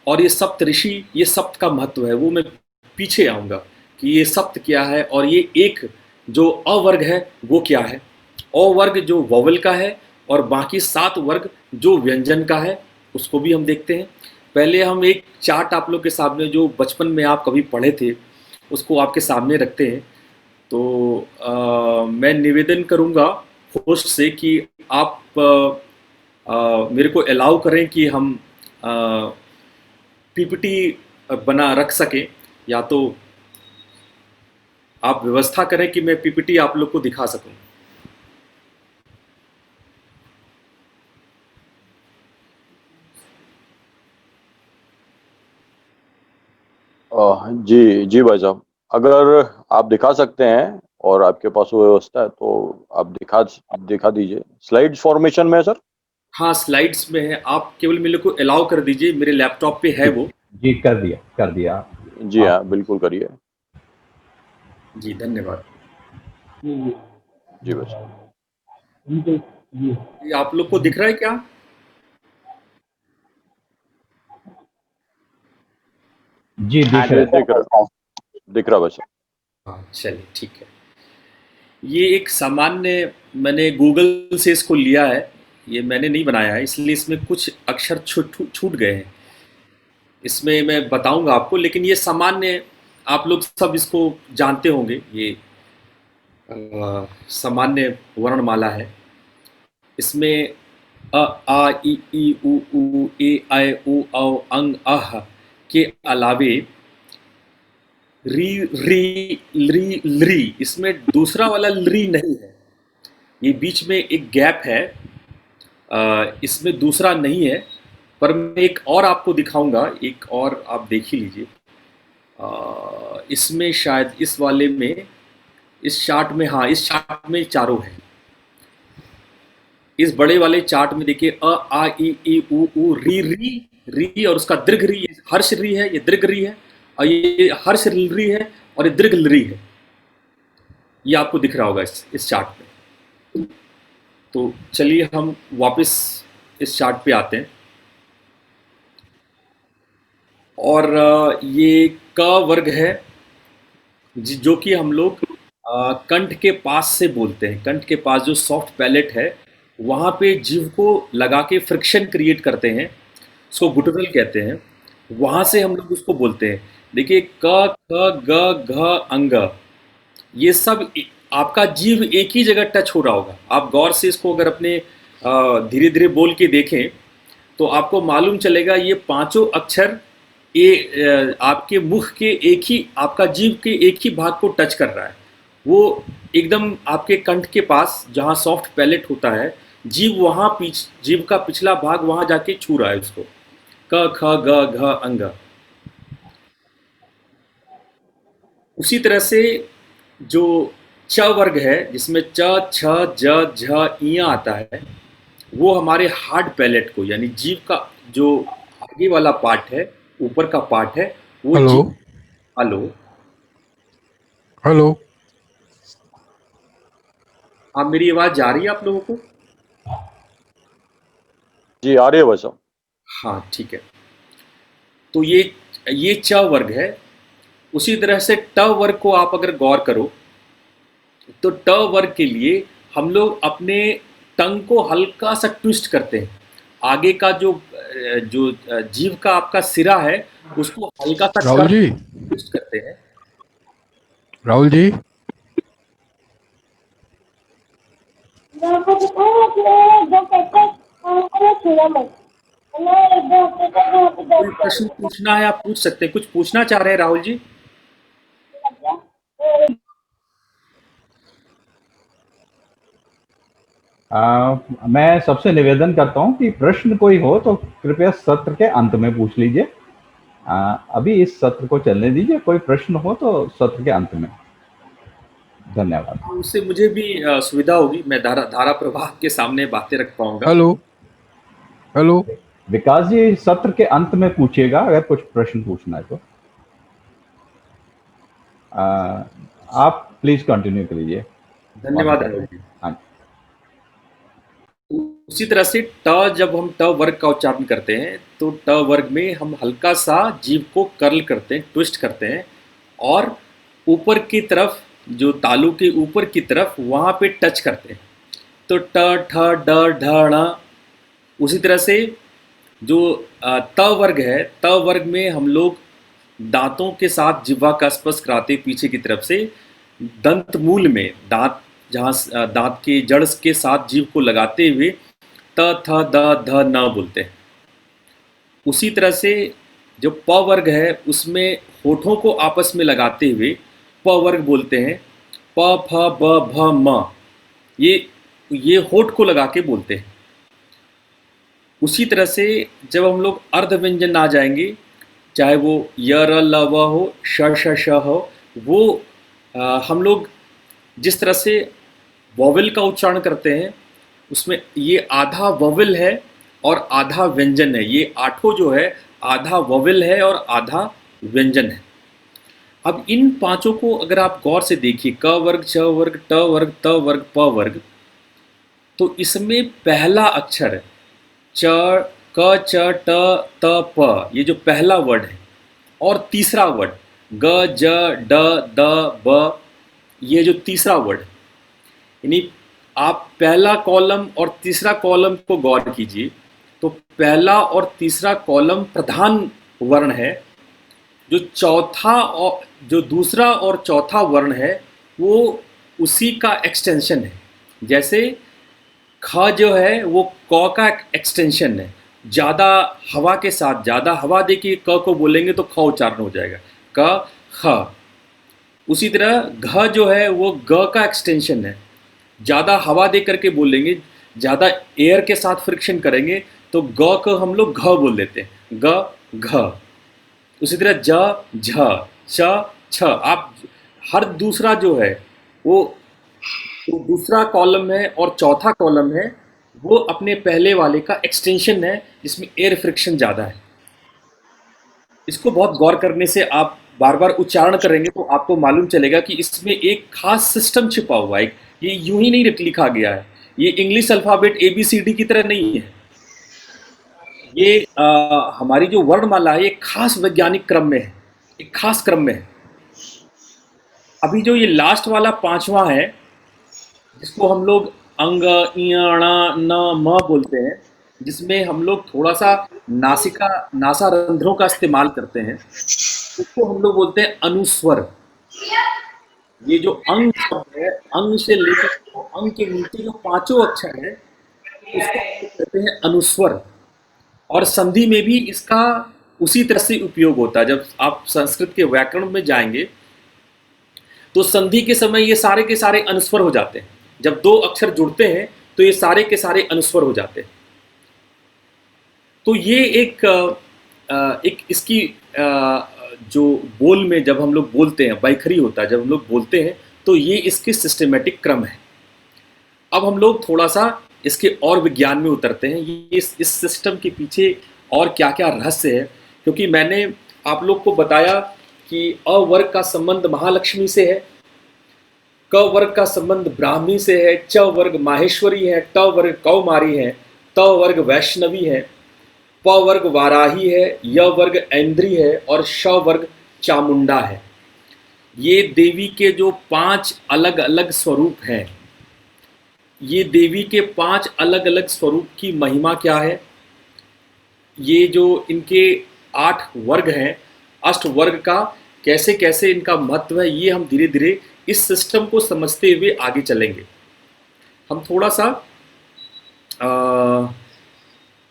और ये सप्त ऋषि, ये सप्त का महत्व है वो मैं पीछे आऊँगा कि ये सप्त क्या है, और ये एक जो अवर्ग है वो क्या है। अवर्ग जो वॉवल का है, और बाकी 7 वर्ग जो व्यंजन का है, उसको भी हम देखते हैं। पहले हम एक चार्ट आप लोग के सामने, जो बचपन में आप कभी पढ़े थे, उसको आपके सामने रखते हैं। तो मैं निवेदन करूंगा होस्ट से कि आप मेरे को अलाउ करें कि हम पीपीटी बना रख सकें, या तो आप व्यवस्था करें कि मैं पीपीटी आप लोग को दिखा सकूं। जी जी भाई साहब, अगर आप दिखा सकते हैं और आपके पास वो व्यवस्था है तो आप दिखा दीजिए। स्लाइड्स फॉर्मेशन में है सर? हाँ, स्लाइड्स में है, आप केवल मेरे को अलाउ कर दीजिए, मेरे लैपटॉप पे है जी वो। जी, कर दिया कर दिया। जी आप हाँ, बिल्कुल करिए। जी धन्यवाद। जी भाई साहब। ये आप लोग को दिख रहा है क्या? जी, हाँ दिख जी, रहा है। दिख रहा भाई साहब। हाँ चलिए ठीक है। ये एक सामान्य, मैंने गूगल से इसको लिया है, ये मैंने नहीं बनाया है, इसलिए इसमें कुछ अक्षर छूट छूट गए हैं। इसमें मैं बताऊंगा आपको, लेकिन ये सामान्य, आप लोग सब इसको जानते होंगे। ये सामान्य वर्णमाला है। इसमें अ आ इ ई उ ऊ ए ऐ ओ औ अंग अह के अलावे री री ली लरी, इसमें दूसरा वाला लरी नहीं है। ये बीच में एक गैप है, इसमें दूसरा नहीं है। पर मैं एक और आपको दिखाऊंगा, एक और आप देख ही लीजिए। इसमें शायद इस वाले में, इस चार्ट में, हाँ इस चार्ट में चारों है। इस बड़े वाले चार्ट में देखिए, अ आ इ ई उ ऊ री री री, और उसका दीर्घ री, हर्ष री है, ये दीर्घ री है, और ये हर्ष री है, और ये दीर्घ री है। ये आपको दिख रहा होगा इस चार्ट पे। तो चलिए हम वापस इस चार्ट पे आते हैं। और ये क वर्ग है, जो कि हम लोग कंठ के पास से बोलते हैं। कंठ के पास जो सॉफ्ट पैलेट है, वहाँ पे जीभ को लगा के फ्रिक्शन क्रिएट करते हैं, उसको गुटरल कहते हैं। वहाँ से हम लोग उसको बोलते हैं। देखिए, क ख ग घ अंग, ये सब आपका जीभ एक ही जगह टच हो रहा होगा। आप गौर से इसको अगर अपने धीरे धीरे बोल के देखें तो आपको मालूम चलेगा, ये पांचों अक्षर आपके मुख के एक ही, आपका जीभ के एक ही भाग को टच कर रहा है। वो एकदम आपके कंठ के पास जहाँ सॉफ्ट पैलेट होता है, जीभ वहाँ जीभ का पिछला भाग वहाँ जाके छू रहा है उसको। क ख ग घ अंग। उसी तरह से जो च वर्ग है, जिसमें च छ ज झ इया आता है, वो हमारे हार्ड पैलेट को, यानी जीभ का जो आगे वाला पार्ट है, ऊपर का पार्ट है, वो हेलो। जीभ। हेलो। हेलो। हाँ, मेरी आवाज़ जा रही है आप लोगों को? जी आ रही है भाई साहब। हाँ ठीक है। तो ये च वर्ग है। उसी तरह से ट वर्ग को आप अगर गौर करो, तो ट वर्ग के लिए हम लोग अपने ट टंग को हल्का सा ट्विस्ट करते हैं। आगे का जो जीभ का आपका सिरा है उसको हल्का सा राहुल जी, ट्विस्ट करते हैं। राहुल जी, कोई प्रश्न पूछना है आप पूछ सकते हैं। कुछ पूछना चाह रहे हैं राहुल जी? मैं सबसे निवेदन करता हूं कि प्रश्न कोई हो तो कृपया सत्र के अंत में पूछ लीजिए। अभी इस सत्र को चलने दीजिए, कोई प्रश्न हो तो सत्र के अंत में। धन्यवाद। उससे मुझे भी सुविधा होगी, मैं धारा प्रवाह के सामने बातें रख पाऊंगा। हेलो, हेलो, विकास जी, सत्र के अंत में पूछिएगा अगर कुछ प्रश्न पूछना है तो। आप प्लीज कंटिन्यू करिए। धन्यवाद राहुल जी। हाँ। उसी तरह से ट, जब हम ट वर्ग का उच्चारण करते हैं तो ट वर्ग में हम हल्का सा जीभ को कर्ल करते हैं, ट्विस्ट करते हैं, और ऊपर की तरफ, जो तालु के ऊपर की तरफ, वहाँ पे टच करते हैं। तो ट, ठ, ड, ढ, ण। उसी तरह से जो त वर्ग है, त वर्ग में हम लोग दांतों के साथ जिह्वा का स्पर्श कराते पीछे की तरफ से, दंत मूल में दांत, जहाँ दांत के जड़ के साथ जीभ को लगाते हुए त, थ, द, ध, न बोलते हैं। उसी तरह से जो प वर्ग है उसमें होठों को आपस में लगाते हुए प वर्ग बोलते हैं। प, फ, ब, भ, म, ये होठ को लगा के बोलते हैं। उसी तरह से जब हम लोग अर्ध व्यंजन आ जाएंगे, चाहे वो य, र, ल, व हो, श, श, श हो, वो हम लोग जिस तरह से वॉवेल का उच्चारण करते हैं उसमें ये आधा वॉवेल है और आधा व्यंजन है। ये आठों जो है आधा वॉवेल है और आधा व्यंजन है। अब इन पांचों को अगर आप गौर से देखिए, क वर्ग, छ वर्ग, ट वर्ग, त वर्ग, प वर्ग, तो इसमें पहला अक्षर च, क, च, ट, त, प, ये जो पहला वर्ड है, और तीसरा वर्ड ग, ज, ड, द, ब, ये जो तीसरा वर्ड है, यानी आप पहला कॉलम और तीसरा कॉलम को गौर कीजिए तो पहला और तीसरा कॉलम प्रधान वर्ण है। जो दूसरा और चौथा वर्ण है वो उसी का एक्सटेंशन है। जैसे ख जो है वो क का एक्सटेंशन है। ज़्यादा हवा के साथ, ज़्यादा हवा दे के क को बोलेंगे तो ख उच्चारण हो जाएगा, क, ख। उसी तरह घ जो है वो ग का एक्सटेंशन है। ज़्यादा हवा दे करके बोलेंगे, ज़्यादा एयर के साथ फ्रिक्शन करेंगे तो ग को हम लोग घ बोल देते हैं, ग, घ। उसी तरह ज, झ, च, छ। आप हर दूसरा जो है वो तो दूसरा कॉलम है और चौथा कॉलम है वो अपने पहले वाले का एक्सटेंशन है जिसमें एयर फ्रिक्शन ज़्यादा है। इसको बहुत गौर करने से आप बार बार उच्चारण करेंगे तो आपको मालूम चलेगा कि इसमें एक खास सिस्टम छिपा हुआ है। ये यूं ही नहीं लिखा गया है, ये इंग्लिश अल्फ़ाबेट ABCD की तरह नहीं है। ये हमारी जो वर्णमाला है ये खास वैज्ञानिक क्रम में है, एक खास क्रम में है। अभी जो ये लास्ट वाला पांचवा है जिसको हम लोग अंग, इय, ण, न, म बोलते हैं, जिसमें हम लोग थोड़ा सा नासा रंध्रों का इस्तेमाल करते हैं, उसको हम लोग बोलते हैं अनुस्वर। ये जो अंग शब्द है, अंग से लेकर तो अंग के नीचे जो पांचों अक्षर है उसको हम लोग कहते हैं अनुस्वर। और संधि में भी इसका उसी तरह से उपयोग होता है। जब आप संस्कृत के व्याकरण में जाएंगे तो संधि के समय ये सारे के सारे अनुस्वर हो जाते हैं। जब दो अक्षर जुड़ते हैं तो ये सारे के सारे अनुस्वर हो जाते हैं। तो ये एक इसकी जो बोल में जब हम लोग बोलते हैं बैखरी होता है, जब हम लोग बोलते हैं तो ये इसके सिस्टमेटिक क्रम है। अब हम लोग थोड़ा सा इसके और विज्ञान में उतरते हैं, ये इस सिस्टम के पीछे और क्या क्या रहस्य है। क्योंकि मैंने आप लोग को बताया कि अ वर्ग का संबंध महालक्ष्मी से है, क वर्ग का संबंध ब्राह्मी से है, च वर्ग माहेश्वरी है, ट वर्ग कौमारी है, त वर्ग वैष्णवी है, प वर्ग वाराही है, य वर्ग ऐन्द्री है और श वर्ग चामुंडा है। ये देवी के जो 5 अलग अलग स्वरूप हैं, ये देवी के 5 अलग अलग स्वरूप की महिमा क्या है, ये जो इनके 8 वर्ग हैं, अष्ट वर्ग का कैसे कैसे इनका महत्व है, ये हम धीरे धीरे इस सिस्टम को समझते हुए आगे चलेंगे। हम थोड़ा सा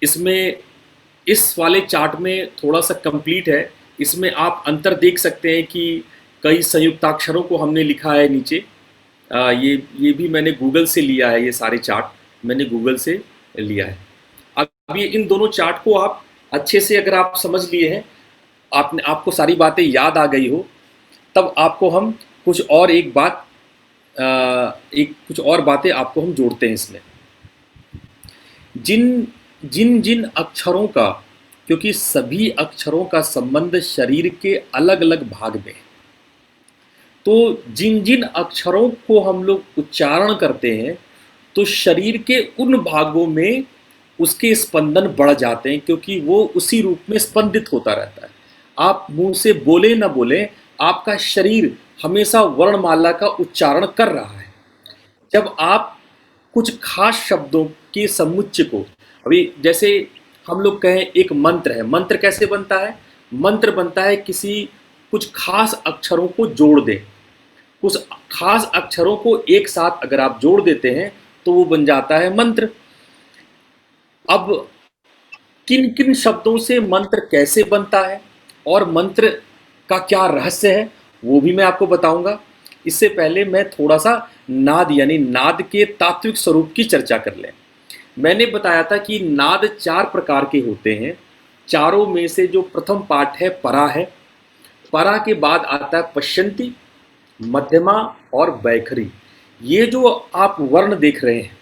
इसमें इस वाले चार्ट में थोड़ा सा कंप्लीट है, इसमें आप अंतर देख सकते हैं कि कई संयुक्ताक्षरों को हमने लिखा है नीचे। ये भी मैंने गूगल से लिया है, ये सारे चार्ट मैंने गूगल से लिया है। अब ये इन दोनों चार्ट को आप अच्छे से अगर आप समझ लिए हैं, आपको सारी बातें याद आ गई हो, तब आपको हम कुछ और कुछ और बातें आपको हम जोड़ते हैं इसमें। जिन जिन जिन अक्षरों का, क्योंकि सभी अक्षरों का संबंध शरीर के अलग अलग भाग में है, तो जिन जिन अक्षरों को हम लोग उच्चारण करते हैं तो शरीर के उन भागों में उसके स्पंदन बढ़ जाते हैं, क्योंकि वो उसी रूप में स्पंदित होता रहता है। आप मुंह से बोले ना बोले, आपका शरीर हमेशा वर्णमाला का उच्चारण कर रहा है। जब आप कुछ खास शब्दों के समुच्चय को, अभी जैसे हम लोग कहें एक मंत्र है, मंत्र कैसे बनता है? मंत्र बनता है कुछ खास अक्षरों को जोड़ दें, कुछ खास अक्षरों को एक साथ अगर आप जोड़ देते हैं तो वो बन जाता है मंत्र। अब किन किन शब्दों से मंत्र कैसे बनता है और मंत्र का क्या रहस्य है, वो भी मैं आपको बताऊंगा। इससे पहले मैं थोड़ा सा नाद यानी नाद के तात्विक स्वरूप की चर्चा कर लें। मैंने बताया था कि नाद 4 प्रकार के होते हैं। चारों में से जो प्रथम पार्ट है परा है, परा के बाद आता है पश्यंती, मध्यमा और वैखरी। ये जो आप वर्ण देख रहे हैं,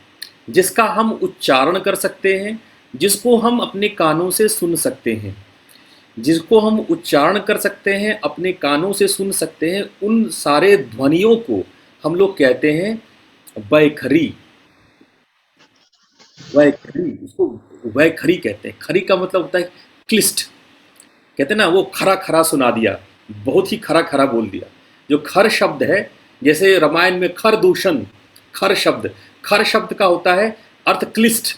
जिसका हम उच्चारण कर सकते हैं, जिसको हम अपने कानों से सुन सकते हैं, जिसको हम उच्चारण कर सकते हैं, अपने कानों से सुन सकते हैं, उन सारे ध्वनियों को हम लोग कहते हैं वैखरी। वैखरी, उसको वैखरी कहते हैं। खरी का मतलब होता है क्लिष्ट, कहते हैं ना, वो खरा खरा सुना दिया, बहुत ही खरा खरा बोल दिया। जो खर शब्द है, जैसे रामायण में खर दूषण, खर शब्द का होता है अर्थ क्लिष्ट।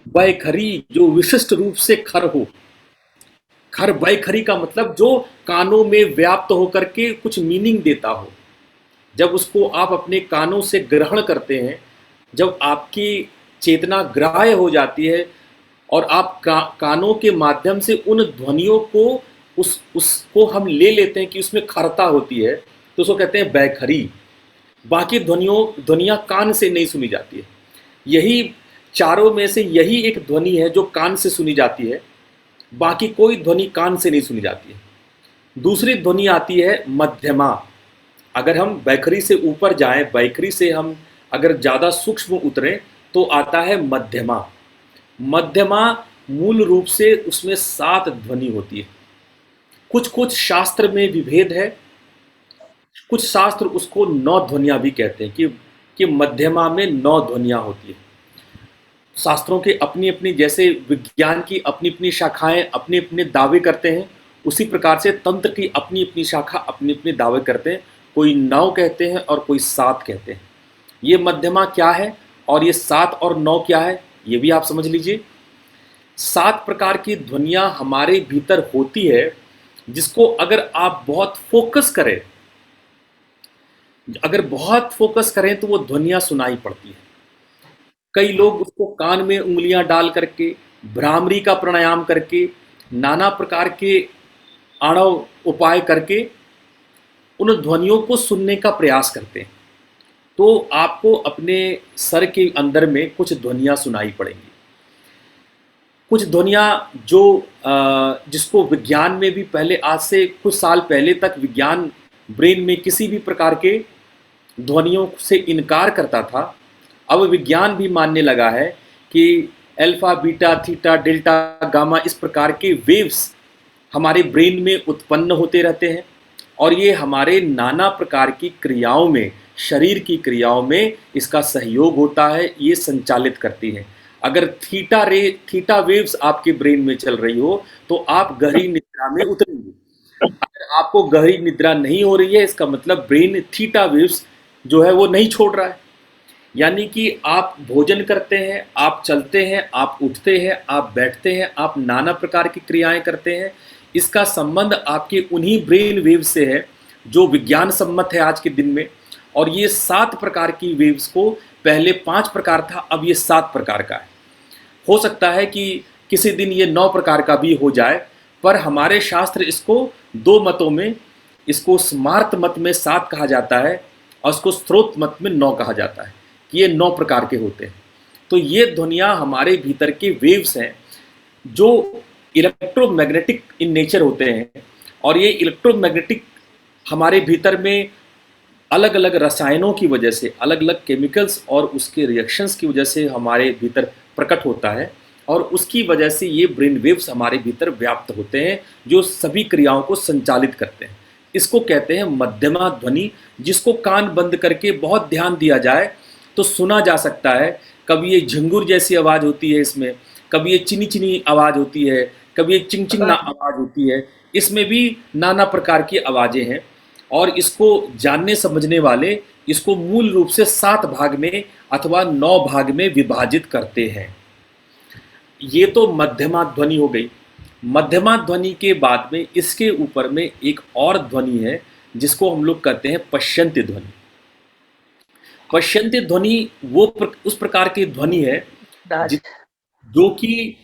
वैखरी जो विशिष्ट रूप से खर हो, खर वैखरी का मतलब जो कानों में व्याप्त होकर के कुछ मीनिंग देता हो। जब उसको आप अपने कानों से ग्रहण करते हैं, जब आपकी चेतना ग्राह्य हो जाती है और आप कानों के माध्यम से उन ध्वनियों को उसको हम ले लेते हैं कि उसमें खरता होती है, तो उसको कहते हैं वैखरी। बाकी ध्वनियाँ कान से नहीं सुनी जाती है। यही चारों में से यही एक ध्वनि है जो कान से सुनी जाती है, बाकी कोई ध्वनि कान से नहीं सुनी जाती है। दूसरी ध्वनि आती है मध्यमा। अगर हम वैखरी से ऊपर जाएं, वैखरी से हम अगर ज़्यादा सूक्ष्म उतरें तो आता है मध्यमा। मध्यमा मूल रूप से उसमें 7 ध्वनि होती है। कुछ कुछ शास्त्र में विभेद है, कुछ शास्त्र उसको 9 ध्वनियाँ भी कहते हैं कि मध्यमा में 9 ध्वनियाँ होती है। शास्त्रों के अपनी अपनी, जैसे विज्ञान की अपनी अपनी शाखाएं अपने अपने दावे करते हैं, उसी प्रकार से तंत्र की अपनी अपनी शाखा अपने अपने दावे करते हैं। कोई 9 कहते हैं और कोई 7 कहते हैं। ये मध्यमा क्या है और ये 7 और 9 क्या है, ये भी आप समझ लीजिए। 7 प्रकार की ध्वनियाँ हमारे भीतर होती है, जिसको अगर आप बहुत फोकस करें, तो वो ध्वनियाँ सुनाई पड़ती है। कई लोग उसको कान में उंगलियां डाल करके, भ्रामरी का प्राणायाम करके, नाना प्रकार के आणव उपाय करके उन ध्वनियों को सुनने का प्रयास करते हैं, तो आपको अपने सर के अंदर में कुछ ध्वनियाँ सुनाई पड़ेंगी। कुछ ध्वनियाँ जो जिसको विज्ञान में भी पहले, आज से कुछ साल पहले तक विज्ञान ब्रेन में किसी भी प्रकार के ध्वनियों से इनकार करता था, अब विज्ञान भी मानने लगा है कि alpha, beta, theta, delta, gamma, इस प्रकार के वेव्स हमारे ब्रेन में उत्पन्न होते रहते हैं और ये हमारे नाना प्रकार की क्रियाओं में, शरीर की क्रियाओं में इसका सहयोग होता है, ये संचालित करती है। अगर थीटा वेव्स आपके ब्रेन में चल रही हो तो आप गहरी निद्रा में उतरेंगे। अगर आपको गहरी निद्रा नहीं हो रही है, इसका मतलब ब्रेन थीटा वेव्स जो है वो नहीं छोड़ रहा है। यानी कि आप भोजन करते हैं, आप चलते हैं, आप उठते हैं, आप बैठते हैं, आप नाना प्रकार की क्रियाएं करते हैं। इसका संबंध आपके उन्हीं ब्रेन वेव से है जो विज्ञान सम्मत है आज के दिन में। और ये 7 प्रकार की वेव्स को, पहले 5 प्रकार था, अब ये 7 प्रकार का है। हो सकता है कि किसी दिन ये 9 प्रकार का भी हो जाए, पर हमारे शास्त्र इसको 2 मतों में, इसको स्मार्त मत में 7 कहा जाता है और इसको स्रोत मत में 9 कहा जाता है कि ये 9 प्रकार के होते हैं। तो ये ध्वनियाँ हमारे भीतर के वेव्स हैं जो इलेक्ट्रोमैग्नेटिक इन नेचर होते हैं। और ये इलेक्ट्रोमैग्नेटिक हमारे भीतर में अलग अलग रसायनों की वजह से, अलग अलग केमिकल्स और उसके रिएक्शंस की वजह से हमारे भीतर प्रकट होता है, और उसकी वजह से ये ब्रेन वेव्स हमारे भीतर व्याप्त होते हैं जो सभी क्रियाओं को संचालित करते हैं। इसको कहते हैं मध्यमा ध्वनि, जिसको कान बंद करके बहुत ध्यान दिया जाए तो सुना जा सकता है। कभी ये झंगुर जैसी आवाज़ होती है इसमें, कभी ये चिनी चिनी आवाज़ होती है, कभी ये चिंग चिंग आवाज़ होती है। इसमें भी नाना प्रकार की आवाज़ें हैं, और इसको जानने समझने वाले इसको मूल रूप से 7 भाग में अथवा 9 भाग में विभाजित करते हैं। ये तो मध्यमा ध्वनि हो गई। मध्यमा ध्वनि के बाद में इसके ऊपर में एक और ध्वनि है जिसको हम लोग कहते हैं पश्यन्ति ध्वनि। पश्यन्ति ध्वनि उस प्रकार की ध्वनि है जो कि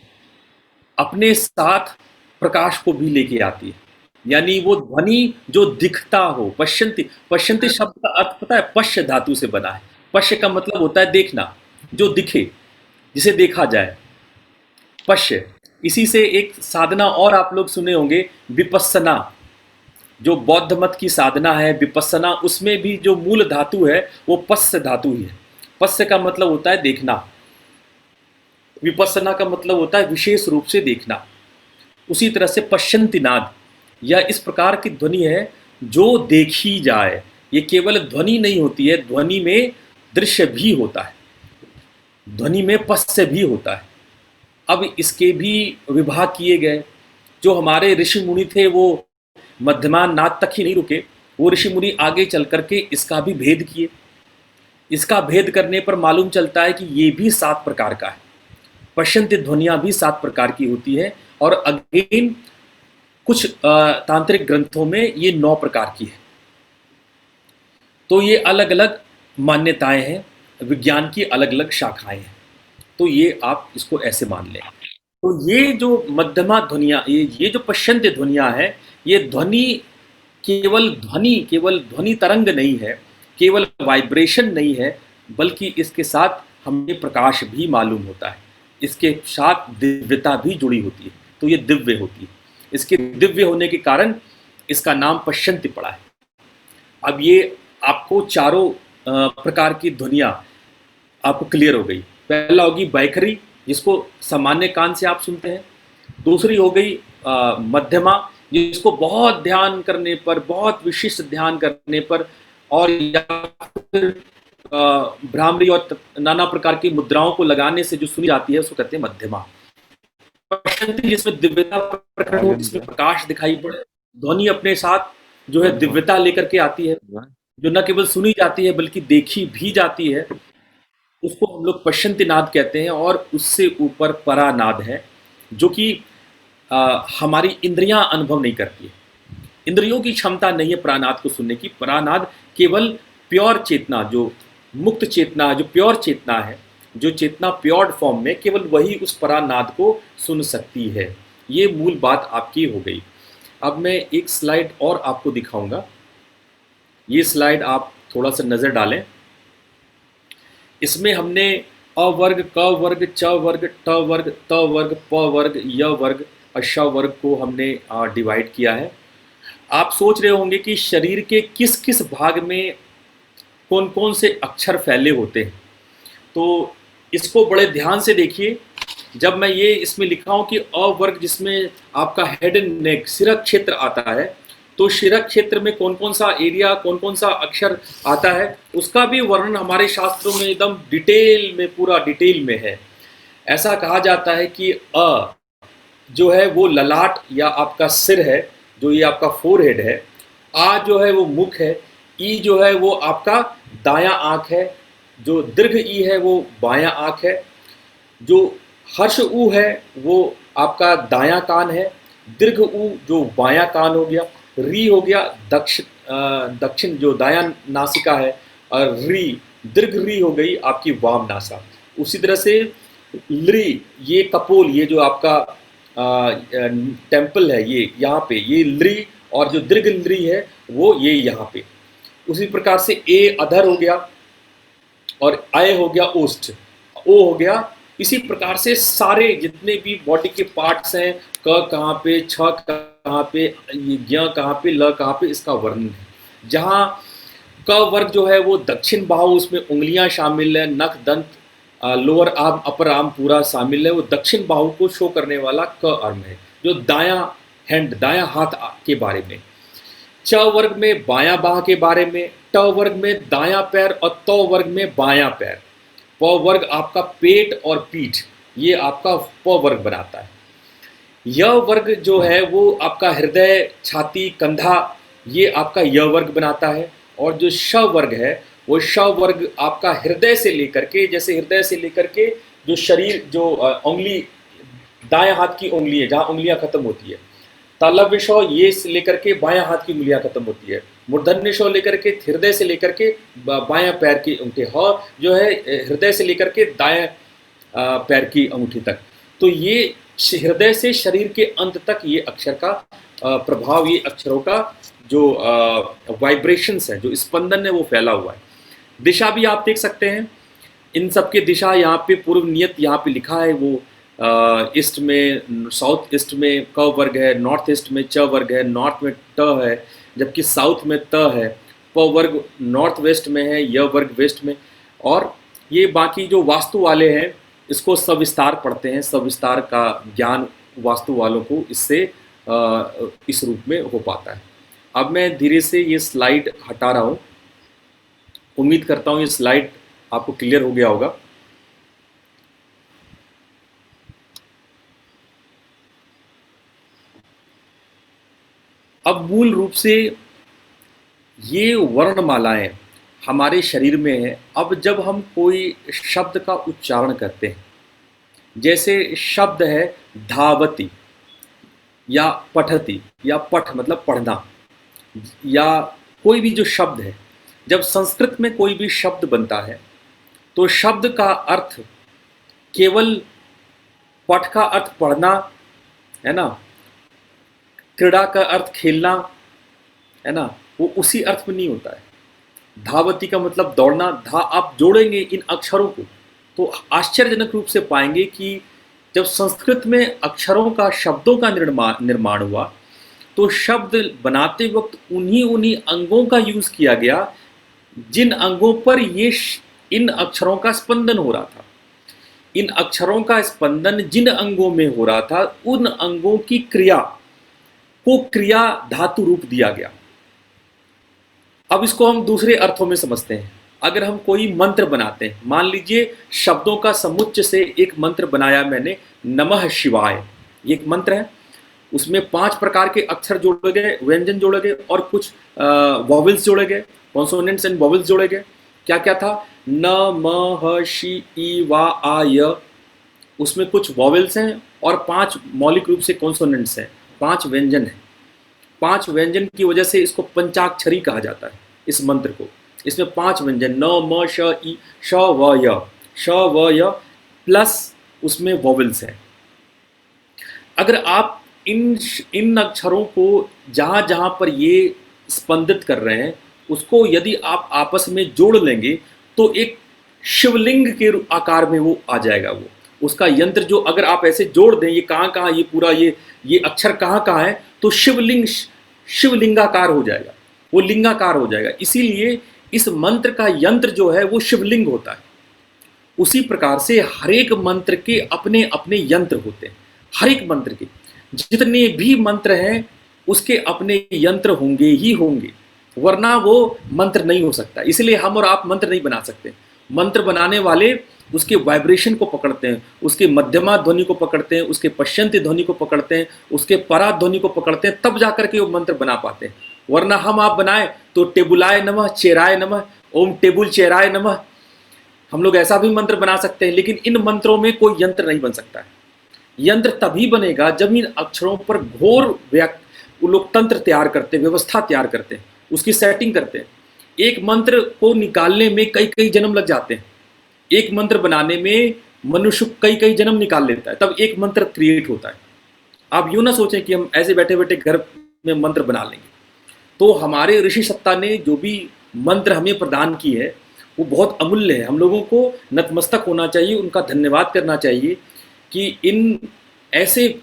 अपने साथ प्रकाश को भी लेके आती है। यानी वो ध्वनि जो दिखता हो। पश्यन्ति, पश्यन्ति शब्द का अर्थ पता है? पश्य धातु से बना है। पश्य का मतलब होता है देखना, जो दिखे, जिसे देखा जाए, पश्य। इसी से एक साधना और आप लोग सुने होंगे, विपस्सना, जो बौद्ध मत की साधना है विपस्सना, उसमें भी जो मूल धातु है वो पस्य धातु ही है। पस्य का मतलब होता है देखना, विपस्सना का मतलब होता है विशेष रूप से देखना। उसी तरह से पश्यन्ति नाद, यह इस प्रकार की ध्वनि है जो देखी जाए। ये केवल ध्वनि नहीं होती है, ध्वनि में दृश्य भी होता है, ध्वनि में पस्य भी होता है। अब इसके भी विभाग किए गए। जो हमारे ऋषि मुनि थे वो मध्यमान नाद तक ही नहीं रुके, वो ऋषि मुनि आगे चल करके इसका भी भेद किए। इसका भेद करने पर मालूम चलता है कि ये भी 7 प्रकार का है। पश्यन्ति ध्वनियाँ भी 7 प्रकार की होती है, और अगेन कुछ तांत्रिक ग्रंथों में ये 9 प्रकार की है। तो ये अलग अलग मान्यताएं हैं, विज्ञान की अलग अलग शाखाएं हैं। तो ये आप इसको ऐसे मान लें। तो ये जो मध्यमा ध्वनियाँ, ये जो पश्यन्ति ध्वनियाँ हैं, ये ध्वनि केवल ध्वनि तरंग नहीं है, केवल वाइब्रेशन नहीं है, बल्कि इसके साथ हमें प्रकाश भी मालूम होता है, इसके साथ दिव्यता भी जुड़ी होती है। तो ये दिव्य होती है। इसके दिव्य होने के कारण इसका नाम पश्यन्ति पड़ा है। अब ये आपको चारों प्रकार की ध्वनियाँ आपको क्लियर हो गई। पहला होगी बैखरी, जिसको सामान्य कान से आप सुनते हैं। दूसरी हो गई मध्यमा, जिसको बहुत ध्यान करने पर, बहुत विशिष्ट ध्यान करने पर, और या फिर भ्रामरी और नाना प्रकार की मुद्राओं को लगाने से जो सुनी जाती है उसको कहते हैं मध्यमा। पश्यन्ति, जिसमें दिव्यता प्रकट हो, जिसमें प्रकाश दिखाई पड़े, ध्वनि अपने साथ जो है दिव्यता लेकर के आती है, जो न केवल सुनी जाती है बल्कि देखी भी जाती है, उसको हम लोग पश्यन्ति नाद कहते हैं। और उससे ऊपर परानाद है, जो कि हमारी इंद्रियां अनुभव नहीं करती है। इंद्रियों की क्षमता नहीं है प्राणाद को सुनने की। परानाद केवल प्योर चेतना, जो मुक्त चेतना, जो प्योर चेतना है, जो चेतना प्योर फॉर्म में, केवल वही उस परानाद को सुन सकती है। ये मूल बात आपकी हो गई। अब मैं एक स्लाइड और आपको दिखाऊंगा। ये स्लाइड आप थोड़ा सा नज़र डालें। इसमें हमने अ वर्ग, क वर्ग, च वर्ग, ट वर्ग, त वर्ग, प वर्ग, य वर्ग और श वर्ग को हमने डिवाइड किया है। आप सोच रहे होंगे कि शरीर के किस किस भाग में कौन कौन से अक्षर फैले होते हैं। तो इसको बड़े ध्यान से देखिए। जब मैं ये इसमें लिखा हूँ कि अ वर्ग, जिसमें आपका हेड एंड नेक, शिरक क्षेत्र आता है, तो शिरक क्षेत्र में कौन कौन सा एरिया, कौन कौन सा अक्षर आता है, उसका भी वर्णन हमारे शास्त्रों में एकदम डिटेल में, पूरा डिटेल में है। ऐसा कहा जाता है कि अ जो है वो ललाट या आपका सिर है, जो ये आपका फोरहेड है। आ जो है वो मुख है। ई जो है वो आपका दायां आंख है। जो दीर्घ ई है वो बायां आँख है, जो हर्ष ऊ है वो आपका दायां कान है, दीर्घ ऊ जो बायां कान हो गया, री हो गया दक्षिण जो दायां नासिका है, और री दीर्घ री हो गई आपकी वाम नासा। उसी तरह से ली ये कपोल, ये जो आपका टेम्पल है ये यहाँ पे, ये ली, और जो दीर्घ ली है वो ये यहाँ पे। उसी प्रकार से ए अधर हो गया, और आय हो गया ओष्ठ, ओ हो गया। इसी प्रकार से सारे जितने भी बॉडी के पार्ट्स हैं, क कहाँ पे, छ कहाँ पे, ये ज्ञ कहाँ पे, ल कहाँ पे, इसका वर्णन है। जहाँ क वर्ग जो है वो दक्षिण बाहु, उसमें उंगलियां शामिल है, नख दंत लोअर आर्म अपर आर्म पूरा शामिल है, वो दक्षिण बाहु को शो करने वाला क आर्म है, जो दायां हैंड दायां हाथ के बारे में। च वर्ग में बायां बाह के बारे में, ट वर्ग में दायां पैर, और त वर्ग में बायां पैर। प वर्ग आपका पेट और पीठ, ये आपका प वर्ग बनाता है। य वर्ग जो है वो आपका हृदय, छाती, कंधा, ये आपका य वर्ग बनाता है। और जो श वर्ग है वो श वर्ग आपका हृदय से लेकर के, जैसे हृदय से लेकर के जो शरीर, जो उंगली, दाएं हाथ की उंगली है जहाँ उंगलियां खत्म होती है, तालव्य श ये से लेकर के बायां हाथ की उंगलियां खत्म होती है, मूर्धन्य श लेकर के हृदय से लेकर के बायां पैर की अंगूठे, ह जो है हृदय से लेकर के दाएं पैर की अंगूठी तक। तो ये हृदय से शरीर के अंत तक ये अक्षर का प्रभाव, ये अक्षरों का जो वाइब्रेशंस है, जो स्पंदन है, वो फैला हुआ है। दिशा भी आप देख सकते हैं, इन सब के दिशा यहाँ पे पूर्व नियत यहाँ पे लिखा है, वो ईस्ट में, साउथ ईस्ट में क वर्ग है, नॉर्थ ईस्ट में च वर्ग है, नॉर्थ में ट है, जबकि साउथ में त है, प वर्ग नॉर्थ वेस्ट में है, य वर्ग वेस्ट में। और ये बाकी जो वास्तु वाले हैं इसको सविस्तार पढ़ते हैं, सविस्तार का ज्ञान वास्तु वालों को इससे इस रूप में हो पाता है। अब मैं धीरे से ये स्लाइड हटा रहा हूँ, उम्मीद करता हूँ ये स्लाइड आपको क्लियर हो गया होगा। अब मूल रूप से ये वर्णमालाएं हमारे शरीर में है। अब जब हम कोई शब्द का उच्चारण करते हैं, जैसे शब्द है धावती या पठती, या पठ मतलब पढ़ना, या कोई भी जो शब्द है, जब संस्कृत में कोई भी शब्द बनता है तो शब्द का अर्थ केवल, पठ का अर्थ पढ़ना है ना, क्रीड़ा का अर्थ खेलना है ना, वो उसी अर्थ में नहीं होता है। धावती का मतलब दौड़ना, धा आप जोड़ेंगे इन अक्षरों को तो आश्चर्यजनक रूप से पाएंगे कि जब संस्कृत में अक्षरों का, शब्दों का निर्माण हुआ तो शब्द बनाते वक्त उन्हीं अंगों का यूज किया गया जिन अंगों पर ये इन अक्षरों का स्पंदन हो रहा था। इन अक्षरों का स्पंदन जिन अंगों में हो रहा था, उन अंगों की क्रिया को क्रिया धातु रूप दिया गया। अब इसको हम दूसरे अर्थों में समझते हैं। अगर हम कोई मंत्र बनाते हैं, मान लीजिए शब्दों का समुच्चय से एक मंत्र बनाया मैंने, नमः शिवाय, ये एक मंत्र है, उसमें 5 प्रकार के अक्षर जोड़े गए, व्यंजन जोड़े गए, और कुछ वॉवेल्स जोड़े गए, कॉन्सोनेंट्स एंड वॉवेल्स जोड़े गए। क्या क्या था? न, म, ह, शी, ई, वा, आ, य, उसमें कुछ वॉवेल्स हैं और 5 मौलिक रूप से कॉन्सोनेंट्स हैं, 5 व्यंजन हैं। 5 व्यंजन की वजह से इसको पंचाक्षरी कहा जाता है, इस मंत्र को। इसमें 5 व्यंजन, न, म, श, ई, श, व, य, श, व, य, प्लस उसमें वॉवेल्स हैं। अगर आप इन अक्षरों को जहाँ जहाँ पर ये स्पंदित कर रहे हैं, उसको यदि आप आपस में जोड़ लेंगे तो एक शिवलिंग के आकार में वो आ जाएगा। वो उसका यंत्र जो अगर आप ऐसे जोड़ दें, ये कहाँ कहाँ, ये पूरा ये अक्षर कहाँ कहाँ है, तो शिवलिंगाकार हो जाएगा, वो लिंगाकार हो जाएगा। इसीलिए इस मंत्र का यंत्र जो है वो शिवलिंग होता है। उसी प्रकार से हर एक मंत्र के अपने अपने यंत्र होते हैं। हर एक मंत्र के जितने भी मंत्र हैं उसके अपने यंत्र होंगे ही होंगे, वरना वो मंत्र नहीं हो सकता। इसलिए हम और आप मंत्र नहीं बना सकते। मंत्र बनाने वाले उसके वाइब्रेशन को पकड़ते हैं, उसके मध्यमा ध्वनि को पकड़ते हैं, उसके पश्चंती ध्वनि को पकड़ते हैं, उसके परा ध्वनि को पकड़ते हैं, तब जाकर के वो मंत्र बना पाते हैं। वरना हम आप बनाए तो टेबुलाय नमः, चेराय नमः, ओम टेबुल चेराय नमः, हम लोग ऐसा भी मंत्र बना सकते हैं, लेकिन इन मंत्रों में कोई यंत्र नहीं बन सकता है। यंत्र तभी बनेगा जब इन अक्षरों पर घोर वो लोग तंत्र तैयार करते हैं, व्यवस्था तैयार करते हैं, उसकी सेटिंग करते हैं। एक मंत्र को निकालने में कई कई जन्म लग जाते हैं। एक मंत्र बनाने में मनुष्य कई कई जन्म निकाल लेता है, तब एक मंत्र क्रिएट होता है। आप यूं ना सोचें कि हम ऐसे बैठे बैठे घर में मंत्र बना लेंगे। तो हमारे ऋषि सत्ता ने जो भी मंत्र हमें प्रदान की है वो बहुत अमूल्य है। हम लोगों को नतमस्तक होना चाहिए, उनका धन्यवाद करना चाहिए कि इन ऐसे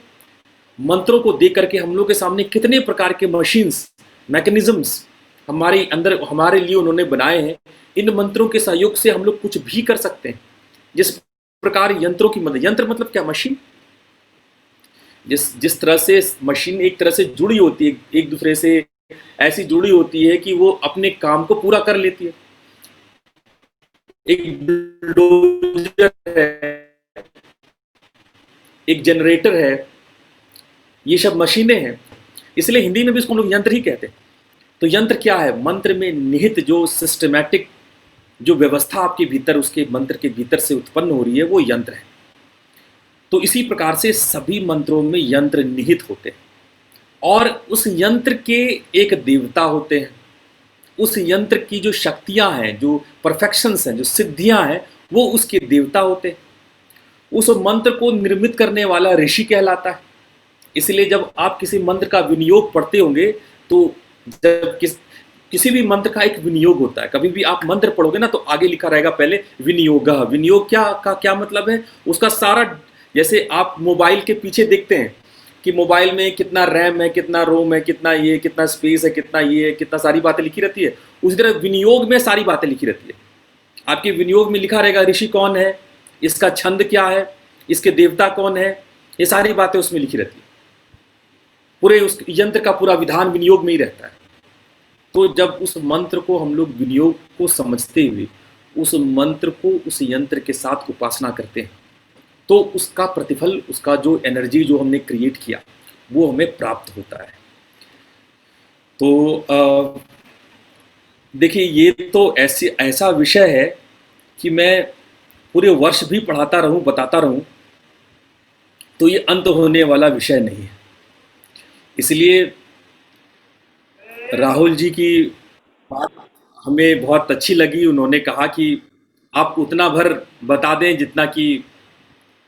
मंत्रों को देख करके हम लोग के सामने कितने प्रकार के मशीन्स, मैकेनिज्म्स हमारे अंदर हमारे लिए उन्होंने बनाए हैं। इन मंत्रों के सहयोग से हम लोग कुछ भी कर सकते हैं। जिस प्रकार यंत्रों की मदद, यंत्र मतलब क्या, मशीन, जिस जिस तरह से मशीन एक तरह से जुड़ी होती है एक दूसरे से, ऐसी जुड़ी होती है कि वो अपने काम को पूरा कर लेती है। एक बुलडोजर है, एक जनरेटर है, ये सब मशीनें हैं। इसलिए हिंदी में भी इसको हम लोग यंत्र ही कहते हैं। तो यंत्र क्या है? मंत्र में निहित जो सिस्टमैटिक जो व्यवस्था आपके भीतर, उसके मंत्र के भीतर से उत्पन्न हो रही है, वो यंत्र है। तो इसी प्रकार से सभी मंत्रों में यंत्र निहित होते हैं और उस यंत्र के एक देवता होते हैं। उस यंत्र की जो शक्तियां हैं, जो परफेक्शंस हैं, जो सिद्धियां हैं, वो उसके देवता होते हैं। उस मंत्र को निर्मित करने वाला ऋषि कहलाता है। इसलिए जब आप किसी मंत्र का विनियोग पढ़ते होंगे तो जब किसी भी मंत्र का एक विनियोग होता है। कभी भी आप मंत्र पढ़ोगे ना तो आगे लिखा रहेगा पहले विनियोग। विनियोग क्या मतलब है? उसका सारा, जैसे आप मोबाइल के पीछे देखते हैं कि मोबाइल में कितना रैम है, कितना रोम है, कितना ये, कितना स्पेस है, कितना ये है, कितना सारी बातें लिखी रहती है। उसी तरह विनियोग में सारी बातें लिखी रहती है। आपके विनियोग में लिखा रहेगा ऋषि कौन है, इसका छंद क्या है, इसके देवता कौन है, ये सारी बातें उसमें लिखी रहती है। पूरे उस यंत्र का पूरा विधान विनियोग में ही रहता है। तो जब उस मंत्र को हम लोग विनियोग को समझते हुए उस मंत्र को उस यंत्र के साथ उपासना करते हैं तो उसका प्रतिफल, उसका जो एनर्जी जो हमने क्रिएट किया वो हमें प्राप्त होता है। तो देखिए, ये तो ऐसा विषय है कि मैं पूरे वर्ष भी पढ़ाता रहूं, बताता रहूं, तो ये अंत होने वाला विषय नहीं है। इसलिए राहुल जी की बात हमें बहुत अच्छी लगी। उन्होंने कहा कि आप उतना भर बता दें जितना कि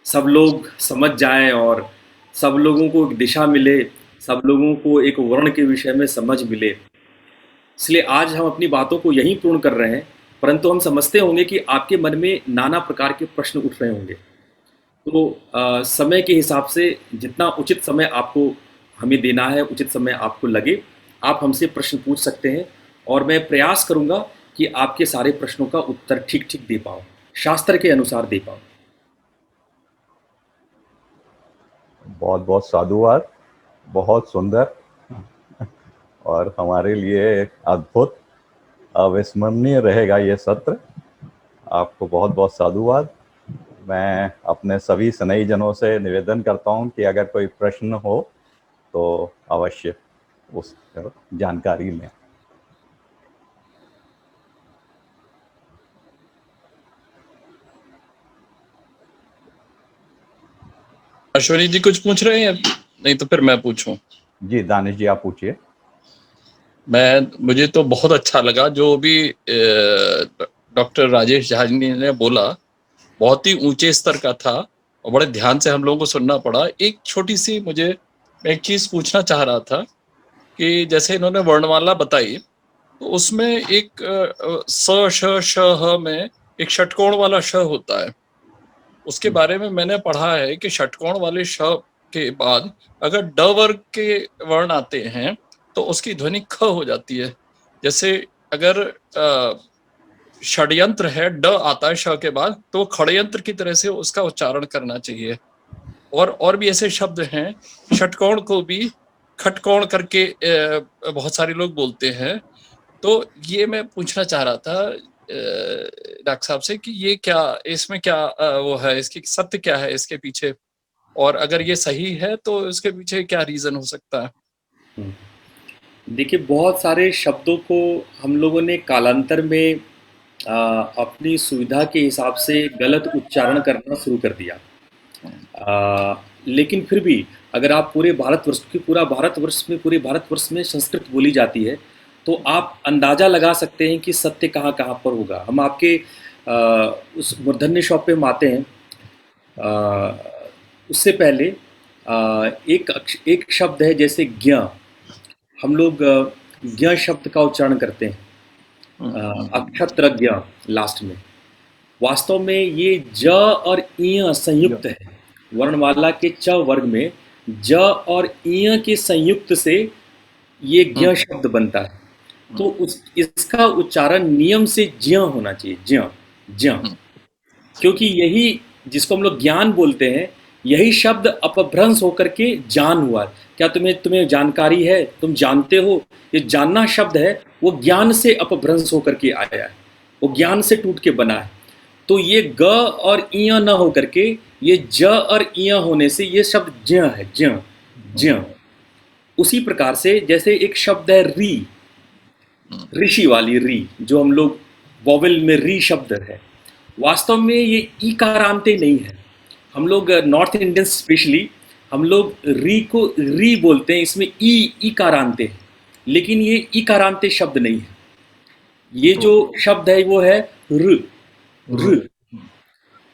सब लोग समझ जाएं और सब लोगों को एक दिशा मिले, सब लोगों को एक वर्ण के विषय में समझ मिले। इसलिए आज हम अपनी बातों को यहीं पूर्ण कर रहे हैं, परंतु हम समझते होंगे कि आपके मन में नाना प्रकार के प्रश्न उठ रहे होंगे। तो समय के हिसाब से जितना उचित समय आपको हमें देना है, उचित समय आपको लगे, आप हमसे प्रश्न पूछ सकते हैं और मैं प्रयास करूंगा कि आपके सारे प्रश्नों का उत्तर ठीक ठीक दे पाऊँ, शास्त्र के अनुसार दे पाऊँ। बहुत बहुत साधुवाद, बहुत सुंदर और हमारे लिए एक अद्भुत, अविस्मरणीय रहेगा ये सत्र। आपको बहुत बहुत साधुवाद। मैं अपने सभी स्नेही जनों से निवेदन करता हूं कि अगर कोई प्रश्न हो तो अवश्य उस जानकारी लें। अश्वनी जी कुछ पूछ रहे हैं? नहीं तो फिर मैं पूछूं। जी दानिश जी, आप पूछिए। मुझे तो बहुत अच्छा लगा जो भी डॉक्टर राजेश झा जी ने बोला, बहुत ही ऊंचे स्तर का था और बड़े ध्यान से हम लोगों को सुनना पड़ा। एक छोटी सी मैं एक चीज पूछना चाह रहा था कि जैसे इन्होंने वर्णमाला बताई तो उसमें एक स श श ह में एक षटकोण वाला श होता है। उसके बारे में मैंने पढ़ा है कि षटकोण वाले श के बाद अगर ड वर्ग के वर्ण आते हैं तो उसकी ध्वनि ख हो जाती है। जैसे अगर षड्यंत्र है, ड आता है श के बाद, तो खड़यंत्र की तरह से उसका उच्चारण करना चाहिए। और भी ऐसे शब्द हैं। षटकोण को भी खटकोण करके बहुत सारे लोग बोलते हैं। तो ये मैं पूछना चाह रहा था डॉक्टर साहब से कि ये क्या, इसमें क्या वो है, इसकी सत्य क्या है इसके पीछे, और अगर ये सही है तो इसके पीछे क्या रीजन हो सकता है? देखिए, बहुत सारे शब्दों को हम लोगों ने कालांतर में अपनी सुविधा के हिसाब से गलत उच्चारण करना शुरू कर दिया। लेकिन फिर भी अगर आप पूरे भारतवर्ष की पूरे भारतवर्ष में संस्कृत बोली जाती है, तो आप अंदाज़ा लगा सकते हैं कि सत्य कहाँ कहाँ पर होगा। हम आपके उस मूर्धन्य शॉप पे हम आते हैं। उससे पहले एक शब्द है जैसे ज्ञ, हम लोग ज्ञ शब्द का उच्चारण करते हैं, अक्षत्रज्ञ लास्ट में। वास्तव में ये ज और इय संयुक्त है। वर्णमाला के च वर्ग में ज और इय के संयुक्त से ये ज्ञ शब्द बनता है। तो इसका उच्चारण नियम से ज्ञ होना चाहिए, ज्ञ ज्ञ, क्योंकि यही जिसको हम लोग ज्ञान बोलते हैं, यही शब्द अपभ्रंश होकर के जान हुआ। क्या तुम्हें जानकारी है, तुम जानते हो, ये जानना शब्द है, वो ज्ञान से अपभ्रंश होकर के आया है, वो ज्ञान से टूट के बना है। तो ये ग और इय न होकर के ये ज और इय होने से ये शब्द ज्ञ है, ज्ञ ज्ञ। उसी प्रकार से जैसे एक शब्द है री, ऋषि वाली री, जो हम लोग वॉवेल में री शब्द है, वास्तव में ये ईकारांते नहीं है। हम लोग नॉर्थ इंडियंस स्पेशली हम लोग री को री बोलते हैं, इसमें ईकारांते है, लेकिन ये ईकारांते शब्द नहीं है। ये जो शब्द है वो है र र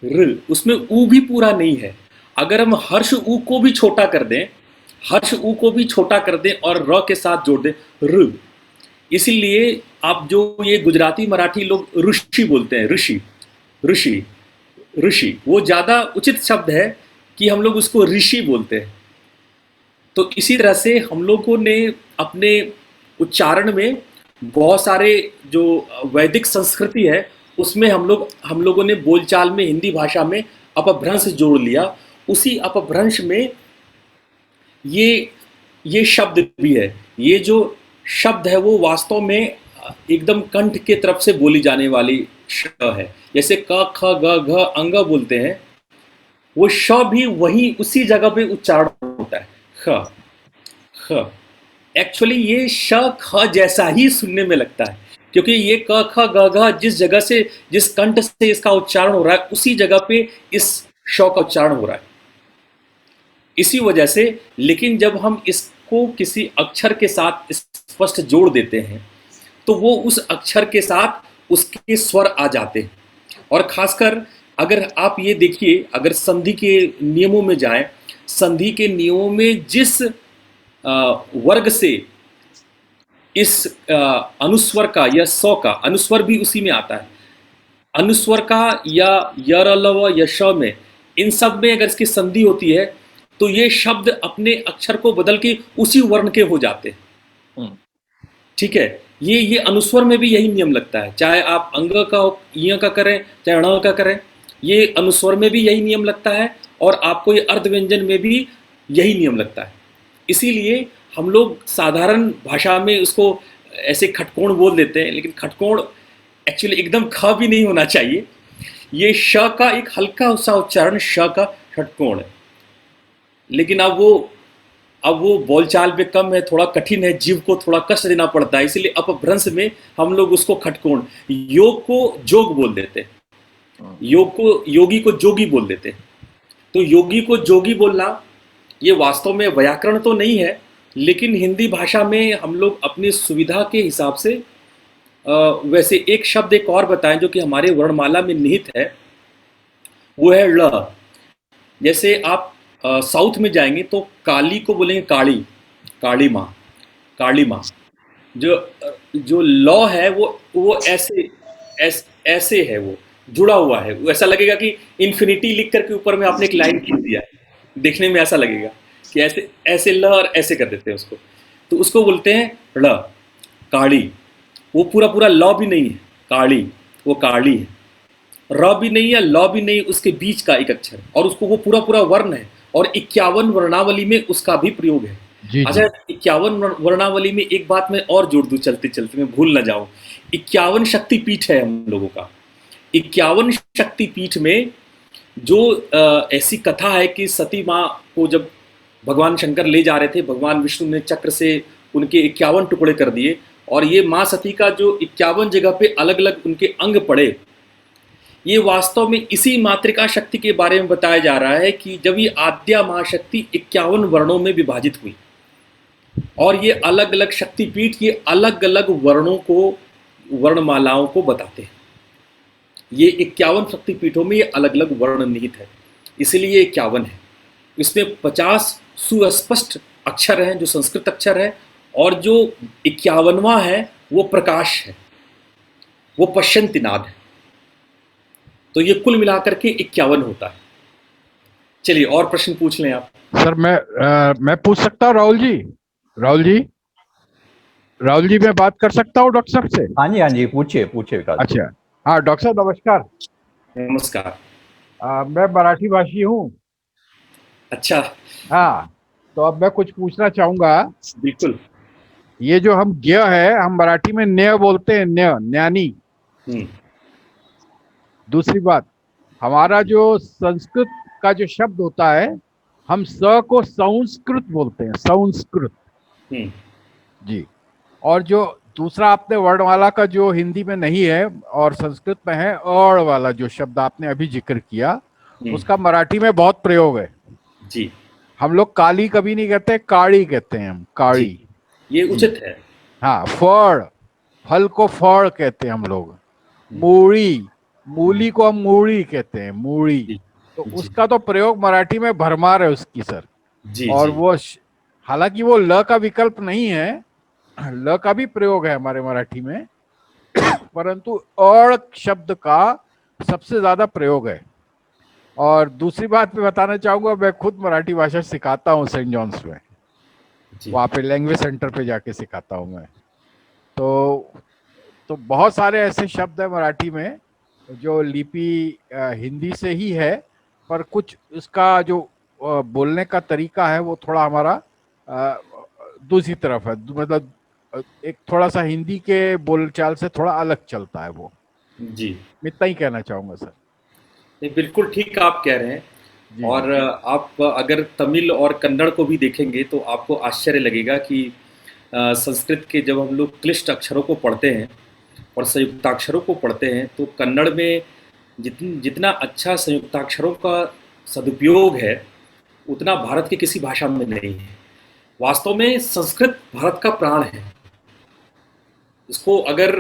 र, उसमें ऊ भी पूरा नहीं है। अगर हम हर्ष ऊ को भी छोटा कर दें, हर्ष ऊ को भी छोटा कर दें और र के साथ जोड़ दें, र। इसीलिए आप जो ये गुजराती मराठी लोग ऋषि बोलते हैं, ऋषि ऋषि ऋषि, वो ज़्यादा उचित शब्द है कि हम लोग उसको ऋषि बोलते हैं। तो इसी तरह से हम लोगों ने अपने उच्चारण में बहुत सारे जो वैदिक संस्कृति है उसमें हम लोगों ने बोलचाल में हिंदी भाषा में अपभ्रंश जोड़ लिया। उसी अपभ्रंश में ये शब्द भी है। ये जो शब्द है वो वास्तव में एकदम कंठ के तरफ से बोली जाने वाली श है। जैसे क ख ग घ अंग बोलते हैं, वो श भी वही उसी जगह पे उच्चारण होता है, ख ख। एक्चुअली ये श ख जैसा ही सुनने में लगता है, क्योंकि ये क ख ग घ जिस जगह से, जिस कंठ से इसका उच्चारण हो रहा है, उसी जगह पे इस श का उच्चारण हो रहा है। इसी वजह से, लेकिन जब हम इसको किसी अक्षर के साथ स्पष्ट जोड़ देते हैं तो वो उस अक्षर के साथ उसके स्वर आ जाते हैं। और खासकर अगर आप ये देखिए, अगर संधि के नियमों में जाएं, संधि के नियमों में जिस वर्ग से इस अनुस्वर का या स का अनुस्वर भी उसी में आता है, अनुस्वर का या य ल या श में, इन सब में अगर इसकी संधि होती है तो ये शब्द अपने अक्षर को बदल के उसी वर्ण के हो जाते हैं। ठीक है, ये अनुस्वर में भी यही नियम लगता है, चाहे आप अंग का य का करें चाहे ण का करें, ये अनुस्वर में भी यही नियम लगता है और आपको ये अर्ध व्यंजन में भी यही नियम लगता है। इसीलिए हम लोग साधारण भाषा में उसको ऐसे खटकोण बोल देते हैं, लेकिन खटकोण एक्चुअली एकदम ख भी नहीं होना चाहिए। ये श का एक हल्का सा उच्चारण श का खटकोण है, लेकिन अब वो बोलचाल पे कम है, थोड़ा कठिन है, जीव को थोड़ा कष्ट देना पड़ता है, इसलिए अपभ्रंश में हम लोग उसको खटकोण, योग को जोग बोल देते हैं, योग को योगी को जोगी बोल देते हैं। तो योगी को जोगी बोलना ये वास्तव में व्याकरण तो नहीं है, लेकिन हिंदी भाषा में हम लोग अपनी सुविधा के हिसाब से वैसे एक शब्द एक और बताएं जो कि हमारे वर्णमाला में निहित है, वो है ल। जैसे आप साउथ में जाएंगे तो काली को बोलेंगे काली, काली माँ, काली माँ। जो लॉ है वो ऐसे है, वो जुड़ा हुआ है, वो ऐसा लगेगा कि इन्फिनिटी लिख करके ऊपर में आपने एक लाइन खींच दिया है, देखने में ऐसा लगेगा कि ऐसे ल और ऐसे कर देते हैं उसको, तो उसको बोलते हैं ल, काली। वो पूरा लॉ भी नहीं है काली, वो काली है। र भी नहीं है, लॉ भी नहीं, उसके बीच का एक अक्षर, और उसको वो पूरा वर्ण है। और 51 वर्णावली में उसका भी प्रयोग है। अच्छा, 51 वर्णावली में एक बात मैं और जोड़ दूं चलते चलते, मैं भूल ना जाऊं, 51 शक्तिपीठ है हम लोगों का। 51 शक्तिपीठ में जो ऐसी कथा है कि सती माँ को जब भगवान शंकर ले जा रहे थे, भगवान विष्णु ने चक्र से उनके 51 टुकड़े कर दिए और ये माँ सती का जो 51 जगह पे अलग अलग उनके अंग पड़े, ये वास्तव में इसी मातृका शक्ति के बारे में बताया जा रहा है कि जब ये आद्या महाशक्ति 51 वर्णों में विभाजित हुई और ये अलग अलग शक्तिपीठ ये अलग अलग वर्णों को, वर्णमालाओं को बताते हैं। ये 51 शक्तिपीठों में ये अलग अलग वर्ण निहित है, इसलिए ये 51 है। इसमें 50 सुस्पष्ट अक्षर हैं जो संस्कृत अक्षर है, और जो 51वां है वो प्रकाश है, वो पश्यन्ति नाद है। तो ये कुल मिलाकर के 51 होता है। चलिए और प्रश्न पूछ लें आप। सर मैं पूछ सकता हूँ राहुल जी? राहुल जी मैं बात कर सकता हूँ डॉक्टर साहब से? हाँ जी, पूछिए विकास। अच्छा, हाँ डॉक्टर साहब नमस्कार। नमस्कार। मैं मराठी भाषी हूँ। अच्छा। हाँ, तो अब मैं कुछ पूछना चाहूंगा। बिल्कुल। ये जो हम ज्ञ है, हम मराठी में न्य बोलते हैं, न्य, ज्ञानी। दूसरी बात, हमारा जो संस्कृत का जो शब्द होता है, हम स को संस्कृत बोलते हैं, संस्कृत जी। और जो दूसरा आपने वर्णमाला का जो हिंदी में नहीं है और संस्कृत में है, और वाला जो शब्द आपने अभी जिक्र किया, उसका मराठी में बहुत प्रयोग है जी। हम लोग काली कभी नहीं कहते, काड़ी कहते हैं हम, काड़ी। ये उचित है। हाँ, फड़, फल को फड़ कहते हैं हम लोग। मूली, मूली को हम मूड़ी कहते हैं, मूड़ी। तो उसका तो प्रयोग मराठी में भरमार है उसकी सर। और वो हालांकि वो ल का विकल्प नहीं है, ल का भी प्रयोग है हमारे मराठी में, परंतु अड़ शब्द का सबसे ज्यादा प्रयोग है। और दूसरी बात मैं बताना चाहूंगा, मैं खुद मराठी भाषा सिखाता हूँ सेंट जॉन्स में, वहाँ पे लैंग्वेज सेंटर पे जाके सिखाता हूँ मैं। तो बहुत सारे ऐसे शब्द है मराठी में जो लिपि हिंदी से ही है, पर कुछ इसका जो बोलने का तरीका है वो थोड़ा हमारा दूसरी तरफ है, मतलब एक थोड़ा सा हिंदी के बोलचाल से थोड़ा अलग चलता है वो जी। मैं इतना ही कहना चाहूंगा सर। नहीं, बिल्कुल ठीक आप कह रहे हैं। और आप अगर तमिल और कन्नड़ को भी देखेंगे तो आपको आश्चर्य लगेगा कि संस्कृत के जब हम लोग क्लिष्ट अक्षरों को पढ़ते हैं और संयुक्ताक्षरों को पढ़ते हैं तो कन्नड़ में जितना अच्छा संयुक्ताक्षरों का सदुपयोग है उतना भारत की किसी भाषा में नहीं है। वास्तव में संस्कृत भारत का प्राण है। इसको अगर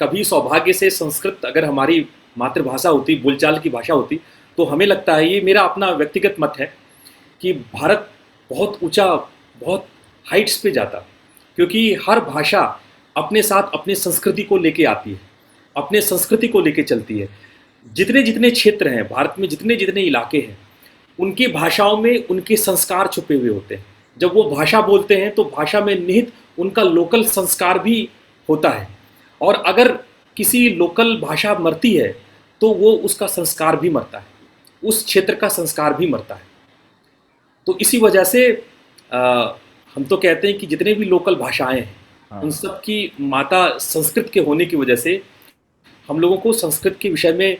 कभी सौभाग्य से संस्कृत अगर हमारी मातृभाषा होती, बोलचाल की भाषा होती, तो हमें लगता है, ये मेरा अपना व्यक्तिगत मत है, कि भारत बहुत ऊंचा, बहुत हाइट्स पे जाता, क्योंकि हर भाषा अपने साथ अपनी संस्कृति को लेके आती है, अपने संस्कृति को लेके चलती है। जितने जितने क्षेत्र हैं भारत में, जितने जितने इलाके हैं, उनकी भाषाओं में उनके संस्कार छुपे हुए होते हैं। जब वो भाषा बोलते हैं तो भाषा में निहित उनका लोकल संस्कार भी होता है, और अगर किसी लोकल भाषा मरती है तो वो उसका संस्कार भी मरता है, उस क्षेत्र का संस्कार भी मरता है। तो इसी वजह से हम तो कहते हैं कि जितने भी लोकल भाषाएं हैं उन सब की माता संस्कृत के होने की वजह से हम लोगों को संस्कृत के विषय में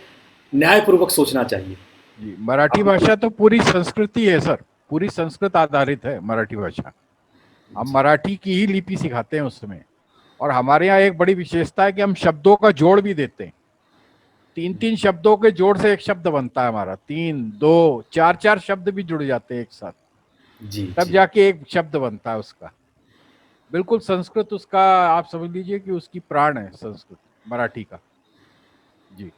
न्यायपूर्वक सोचना चाहिए जी। मराठी भाषा तो पूरी संस्कृति है सर, पूरी संस्कृत आधारित है मराठी भाषा। हम मराठी की ही लिपि सिखाते हैं उसमें, और हमारे यहाँ एक बड़ी विशेषता है कि हम शब्दों का जोड़ भी देते हैं। 3-3 शब्दों के जोड़ से एक शब्द बनता है हमारा, 3, 2, 4 शब्द भी जुड़ जाते हैं एक साथ जी, तब जाके एक शब्द बनता है उसका। बिल्कुल संस्कृत उसका आप समझ लीजिए कि उसकी प्राण है संस्कृत मराठी का जी।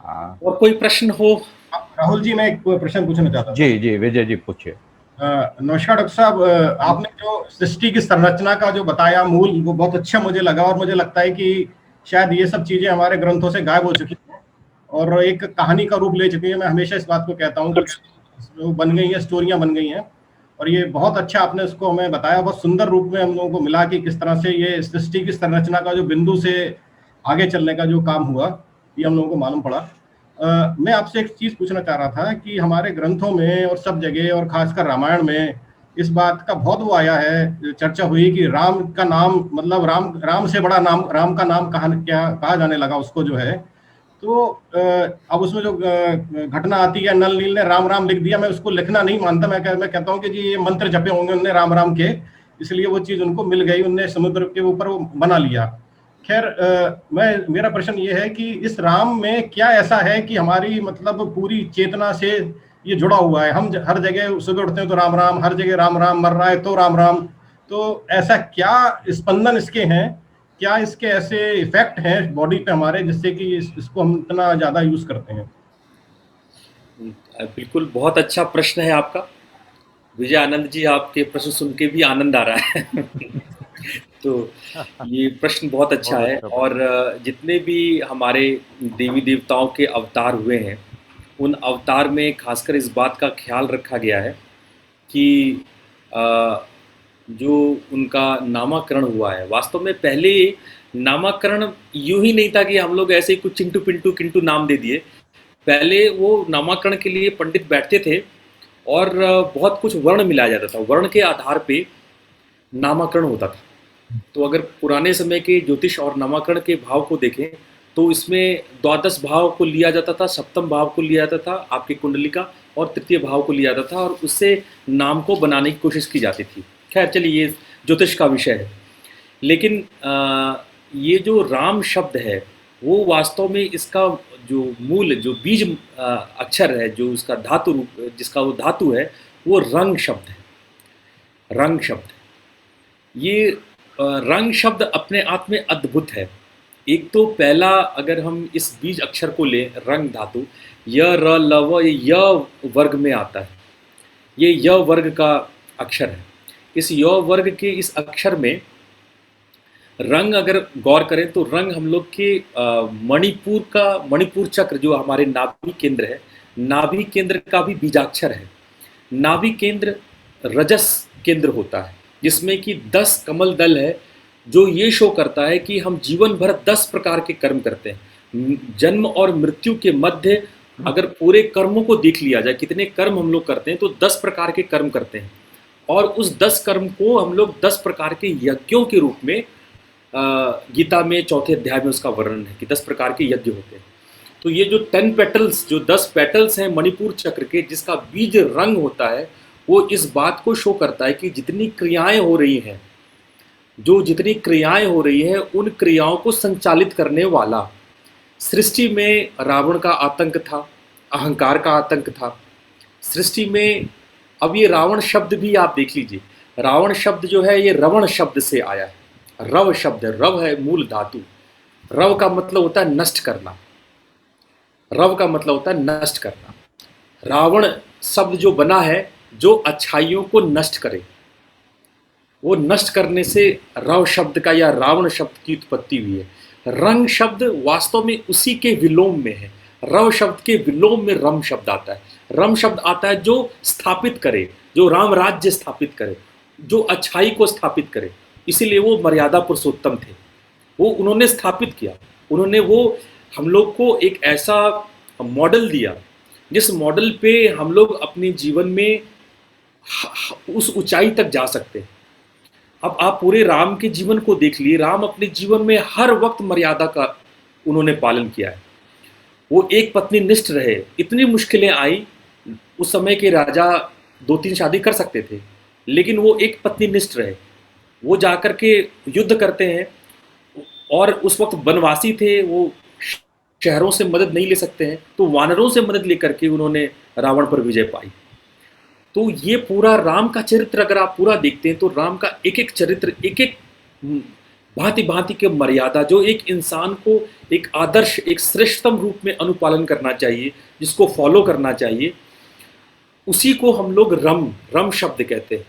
हाँ, और कोई प्रश्न हो? राहुल जी, मैं एक प्रश्न पूछना चाहता हूँ। जी विजय जी पूछिए। नमस्कार डॉक्टर साहब, आपने जो सृष्टि की संरचना का जो बताया मूल, वो बहुत अच्छा मुझे लगा, और मुझे लगता है कि शायद ये सब चीजें हमारे ग्रंथों से गायब हो चुकी हैं और एक कहानी का रूप ले चुकी है। मैं हमेशा इस बात को कहता हूँ कि बन गई है, स्टोरियां बन गई हैं, और ये बहुत अच्छा आपने उसको हमें बताया, बहुत सुंदर रूप में हम लोगों को मिला कि किस तरह से ये सृष्टि की संरचना का जो बिंदु से आगे चलने का जो काम हुआ, ये हम लोगों को मालूम पड़ा। मैं आपसे एक चीज पूछना चाह रहा था कि हमारे ग्रंथों में और सब जगह, और खासकर रामायण में, इस बात का बहुत वो आया है, चर्चा हुई कि राम का नाम, मतलब राम से बड़ा नाम, राम का नाम कहा जाने लगा उसको जो है। तो अब उसमें जो घटना आती है, नल नील ने राम राम लिख दिया, मैं उसको लिखना नहीं मानता, मैं कहता हूँ कि जी ये मंत्र जपे होंगे उन्होंने राम राम के, इसलिए वो चीज उनको मिल गई, उनने समुद्र के ऊपर वो बना लिया। खैर, मेरा प्रश्न ये है कि इस राम में क्या ऐसा है कि हमारी मतलब पूरी चेतना से ये जुड़ा हुआ है? हम हर जगह सुबह उठते हैं तो राम राम, हर जगह राम राम, मर रहा है तो राम राम। तो ऐसा क्या स्पंदन इसके हैं, क्या इसके ऐसे इफेक्ट हैं बॉडी पे हमारे, जिससे कि इसको हम इतना ज्यादा यूज करते हैं? बिल्कुल, बहुत अच्छा प्रश्न है आपका विजय आनंद जी। आपके प्रश्न सुन के भी आनंद आ रहा है तो ये प्रश्न बहुत अच्छा बहुत है। अच्छा और जितने भी हमारे देवी देवताओं के अवतार हुए हैं, उन अवतार में खासकर इस बात का ख्याल रखा गया है कि जो उनका नामकरण हुआ है, वास्तव में पहले नामकरण यूं ही नहीं था कि हम लोग ऐसे ही कुछ चिंटू पिंटू किंटू नाम दे दिए। पहले वो नामकरण के लिए पंडित बैठते थे और बहुत कुछ वर्ण मिलाया जाता था, वर्ण के आधार पे नामकरण होता था। तो अगर पुराने समय के ज्योतिष और नामकरण के भाव को देखें तो इसमें द्वादश भाव को लिया जाता था, सप्तम भाव को लिया जाता था, आपकी कुंडली का, और तृतीय भाव को लिया जाता था, और उससे नाम को बनाने की कोशिश की जाती थी। खैर चलिए, ये ज्योतिष का विषय है। लेकिन ये जो राम शब्द है वो वास्तव में इसका जो मूल, जो बीज अक्षर है, जो उसका धातु रूप, जिसका वो धातु है, वो रंग शब्द है। रंग शब्द, ये रंग शब्द अपने आप में अद्भुत है। एक तो पहला, अगर हम इस बीज अक्षर को लें, रंग धातु, य र ल व, ये य वर्ग में आता है, ये य वर्ग का अक्षर है। इस य वर्ग के इस अक्षर में रंग, अगर गौर करें तो रंग हम लोग के मणिपुर चक्र, जो हमारे नाभि केंद्र है, नाभि केंद्र का भी बीजाक्षर है। नाभि केंद्र रजस केंद्र होता है, जिसमें कि 10 कमल दल है, जो ये शो करता है कि हम जीवन भर 10 प्रकार के कर्म करते हैं। जन्म और मृत्यु के मध्य अगर पूरे कर्मों को देख लिया जाए, कितने कर्म हम लोग करते हैं, तो 10 प्रकार के कर्म करते हैं। और उस 10 कर्म को हम लोग 10 प्रकार के यज्ञों के रूप में, गीता में 4थे अध्याय में उसका वर्णन है कि 10 प्रकार के यज्ञ होते हैं। तो ये जो 10 पेटल्स, जो 10 पेटल्स हैं मणिपुर चक्र के, जिसका बीज रंग होता है, वो इस बात को शो करता है कि जितनी क्रियाएं हो रही हैं, जितनी क्रियाएं हो रही हैं, उन क्रियाओं को संचालित करने वाला। सृष्टि में रावण का आतंक था, अहंकार का आतंक था सृष्टि में। अब ये रावण शब्द भी आप देख लीजिए, रावण शब्द जो है ये रवण शब्द से आया है। रव शब्द, रव है मूल धातु। रव का मतलब होता है नष्ट करना, रव का मतलब होता है नष्ट करना। रावण शब्द जो बना है, जो अच्छाइयों को नष्ट करे, वो नष्ट करने से रव शब्द का या रावण शब्द की उत्पत्ति हुई है। रंग शब्द वास्तव में उसी के विलोम में है। रव शब्द के विलोम में रम शब्द आता है। रम शब्द आता है जो स्थापित करे, जो राम राज्य स्थापित करे, जो अच्छाई को स्थापित करे। इसीलिए वो मर्यादा पुरुषोत्तम थे, वो उन्होंने स्थापित किया। उन्होंने वो हम लोग को एक ऐसा मॉडल दिया, जिस मॉडल पे हम लोग अपने जीवन में उस ऊंचाई तक जा सकते हैं। अब आप पूरे राम के जीवन को देख लिए, राम अपने जीवन में हर वक्त मर्यादा का उन्होंने पालन किया है। वो एक पत्नी निष्ठ रहे। इतनी मुश्किलें आई, उस समय के राजा 2-3 शादी कर सकते थे, लेकिन वो एक पत्नी निष्ठ रहे। वो जाकर के युद्ध करते हैं, और उस वक्त वनवासी थे, वो शहरों से मदद नहीं ले सकते हैं, तो वानरों से मदद लेकर के उन्होंने रावण पर विजय पाई। तो ये पूरा राम का चरित्र अगर आप पूरा देखते हैं, तो राम का एक एक चरित्र, एक एक भांति भांति के मर्यादा, जो एक इंसान को एक आदर्श, एक श्रेष्ठतम रूप में अनुपालन करना चाहिए, जिसको फॉलो करना चाहिए, उसी को हम लोग रम शब्द कहते हैं।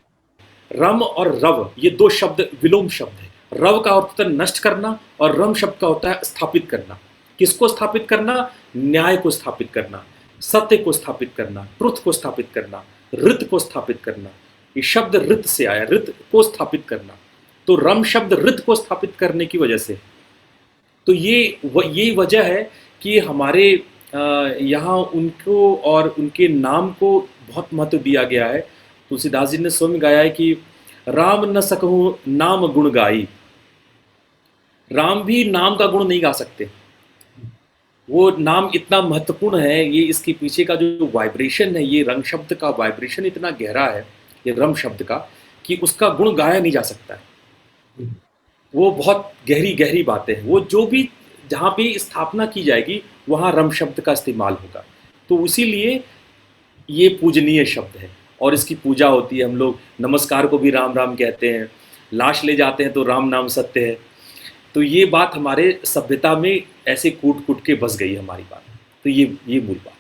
रम और रव, ये 2 शब्द विलोम शब्द है। रव का अर्थ होता है नष्ट करना, और रम शब्द का होता है स्थापित करना। किसको स्थापित करना? न्याय को स्थापित करना, सत्य को स्थापित करना, ट्रुथ को स्थापित करना, ऋत को स्थापित करना। ये शब्द ऋत से आया, ऋत को स्थापित करना। तो रम शब्द ऋत को स्थापित करने की वजह से, तो ये वजह है कि हमारे यहाँ उनको और उनके नाम को बहुत महत्व दिया गया है। तुलसीदास जी ने स्वयं गाया है कि राम न सकहु नाम गुण गाई। राम भी नाम का गुण नहीं गा सकते, वो नाम इतना महत्वपूर्ण है। ये इसके पीछे का जो वाइब्रेशन है, ये रंग शब्द का वाइब्रेशन इतना गहरा है, ये रम शब्द का, कि उसका गुण गाया नहीं जा सकता है। वो बहुत गहरी गहरी बातें हैं। वो जो भी जहाँ भी स्थापना की जाएगी वहाँ रम शब्द का इस्तेमाल होगा। तो इसीलिए ये पूजनीय शब्द है और इसकी पूजा होती है। हम लोग नमस्कार को भी राम राम कहते हैं, लाश ले जाते हैं तो राम नाम सत्य है। तो ये बात हमारे सभ्यता में ऐसे कूट कूट के बस गई हमारी बात। तो ये मूल बात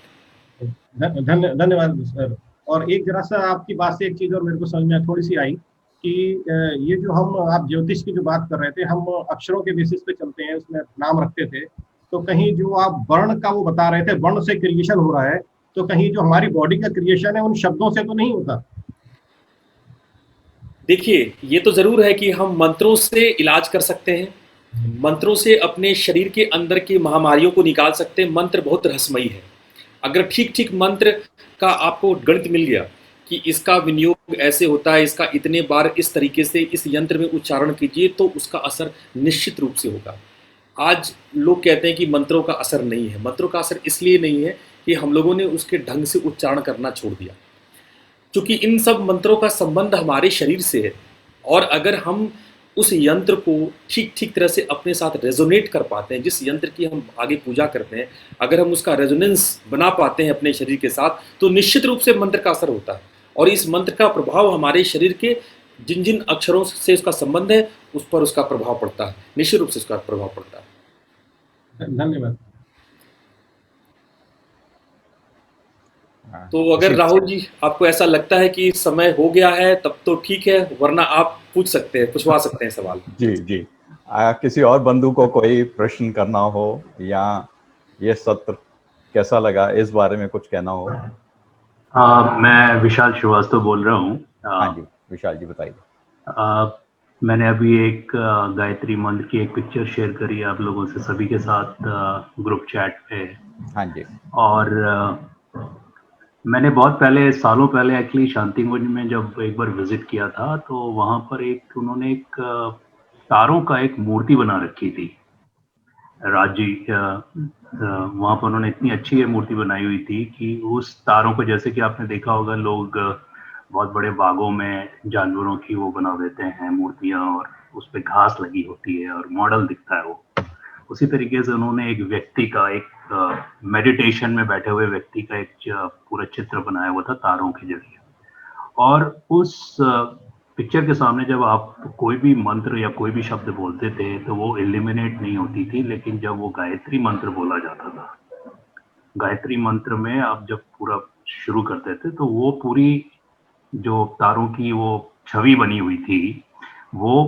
है। धन्यवाद सर। और एक जरा सा आपकी बात से एक चीज और मेरे को समझ में थोड़ी सी आई कि ये जो आप ज्योतिष की जो बात कर रहे थे, हम अक्षरों के बेसिस पे चलते हैं, उसमें नाम रखते थे। तो कहीं जो आप वर्ण का वो बता रहे थे, वर्ण से क्रिएशन हो रहा है, तो कहीं जो हमारी बॉडी का क्रिएशन है उन शब्दों से तो नहीं होता? देखिए, ये तो जरूर है कि हम मंत्रों से इलाज कर सकते हैं, मंत्रों से अपने शरीर के अंदर की महामारियों को निकाल सकते हैं। मंत्र बहुत रहस्यमयी है। अगर ठीक ठीक मंत्र का आपको गणित मिल गया कि इसका विनियोग ऐसे होता है, इसका इतने बार इस तरीके से इस यंत्र में उच्चारण कीजिए, तो उसका असर निश्चित रूप से होगा। आज लोग कहते हैं कि मंत्रों का असर नहीं है। मंत्रों का असर इसलिए नहीं है कि हम लोगों ने उसके ढंग से उच्चारण करना छोड़ दिया, क्योंकि इन सब मंत्रों का संबंध हमारे शरीर से है। और अगर हम उस यंत्र को ठीक ठीक तरह से अपने साथ रेजोनेट कर पाते हैं, जिस यंत्र की हम आगे पूजा करते हैं, अगर हम उसका रेजोनेंस बना पाते हैं अपने शरीर के साथ, तो निश्चित रूप से मंत्र का असर होता है। और इस मंत्र का प्रभाव हमारे शरीर के जिन जिन अक्षरों से उसका संबंध है उस पर उसका प्रभाव पड़ता है, निश्चित रूप से उसका प्रभाव पड़ता है। धन्यवाद। तो अगर राहुल जी आपको ऐसा लगता है कि समय हो गया है तब तो ठीक है, वरना आप पूछ सकते हैं, पूछवा सकते हैं सवाल। जी जी। किसी और बंधु को कोई प्रश्न करना हो या ये सत्र कैसा लगा इस बारे में कुछ कहना हो? मैं विशाल श्रीवास्तव बोल रहा हूँ। हाँ जी विशाल जी बताइए। मैंने अभी एक गायत्री मंत्र की एक पिक्चर शेयर करी आप लोगों से सभी के साथ ग्रुप चैट पे। हाँ जी। और मैंने बहुत पहले, सालों पहले एक्चुअली शांतिकुंज में जब एक बार विजिट किया था, तो वहाँ पर उन्होंने एक तारों का एक मूर्ति बना रखी थी। राज जी वहाँ पर उन्होंने इतनी अच्छी ये मूर्ति बनाई हुई थी कि उस तारों को, जैसे कि आपने देखा होगा लोग बहुत बड़े बागों में जानवरों की वो बना देते हैं मूर्तियाँ, और उस पर घास लगी होती है और मॉडल दिखता है वो। उसी तरीके से उन्होंने एक व्यक्ति का, एक मेडिटेशन में बैठे हुए व्यक्ति का एक पूरा चित्र बनाया हुआ था तारों के जरिए। और उस पिक्चर के सामने जब आप कोई भी मंत्र या कोई भी शब्द बोलते थे तो वो एलिमिनेट नहीं होती थी, लेकिन जब वो गायत्री मंत्र बोला जाता था, गायत्री मंत्र में आप जब पूरा शुरू करते थे तो वो पूरी जो तारों की वो छवि बनी हुई थी वो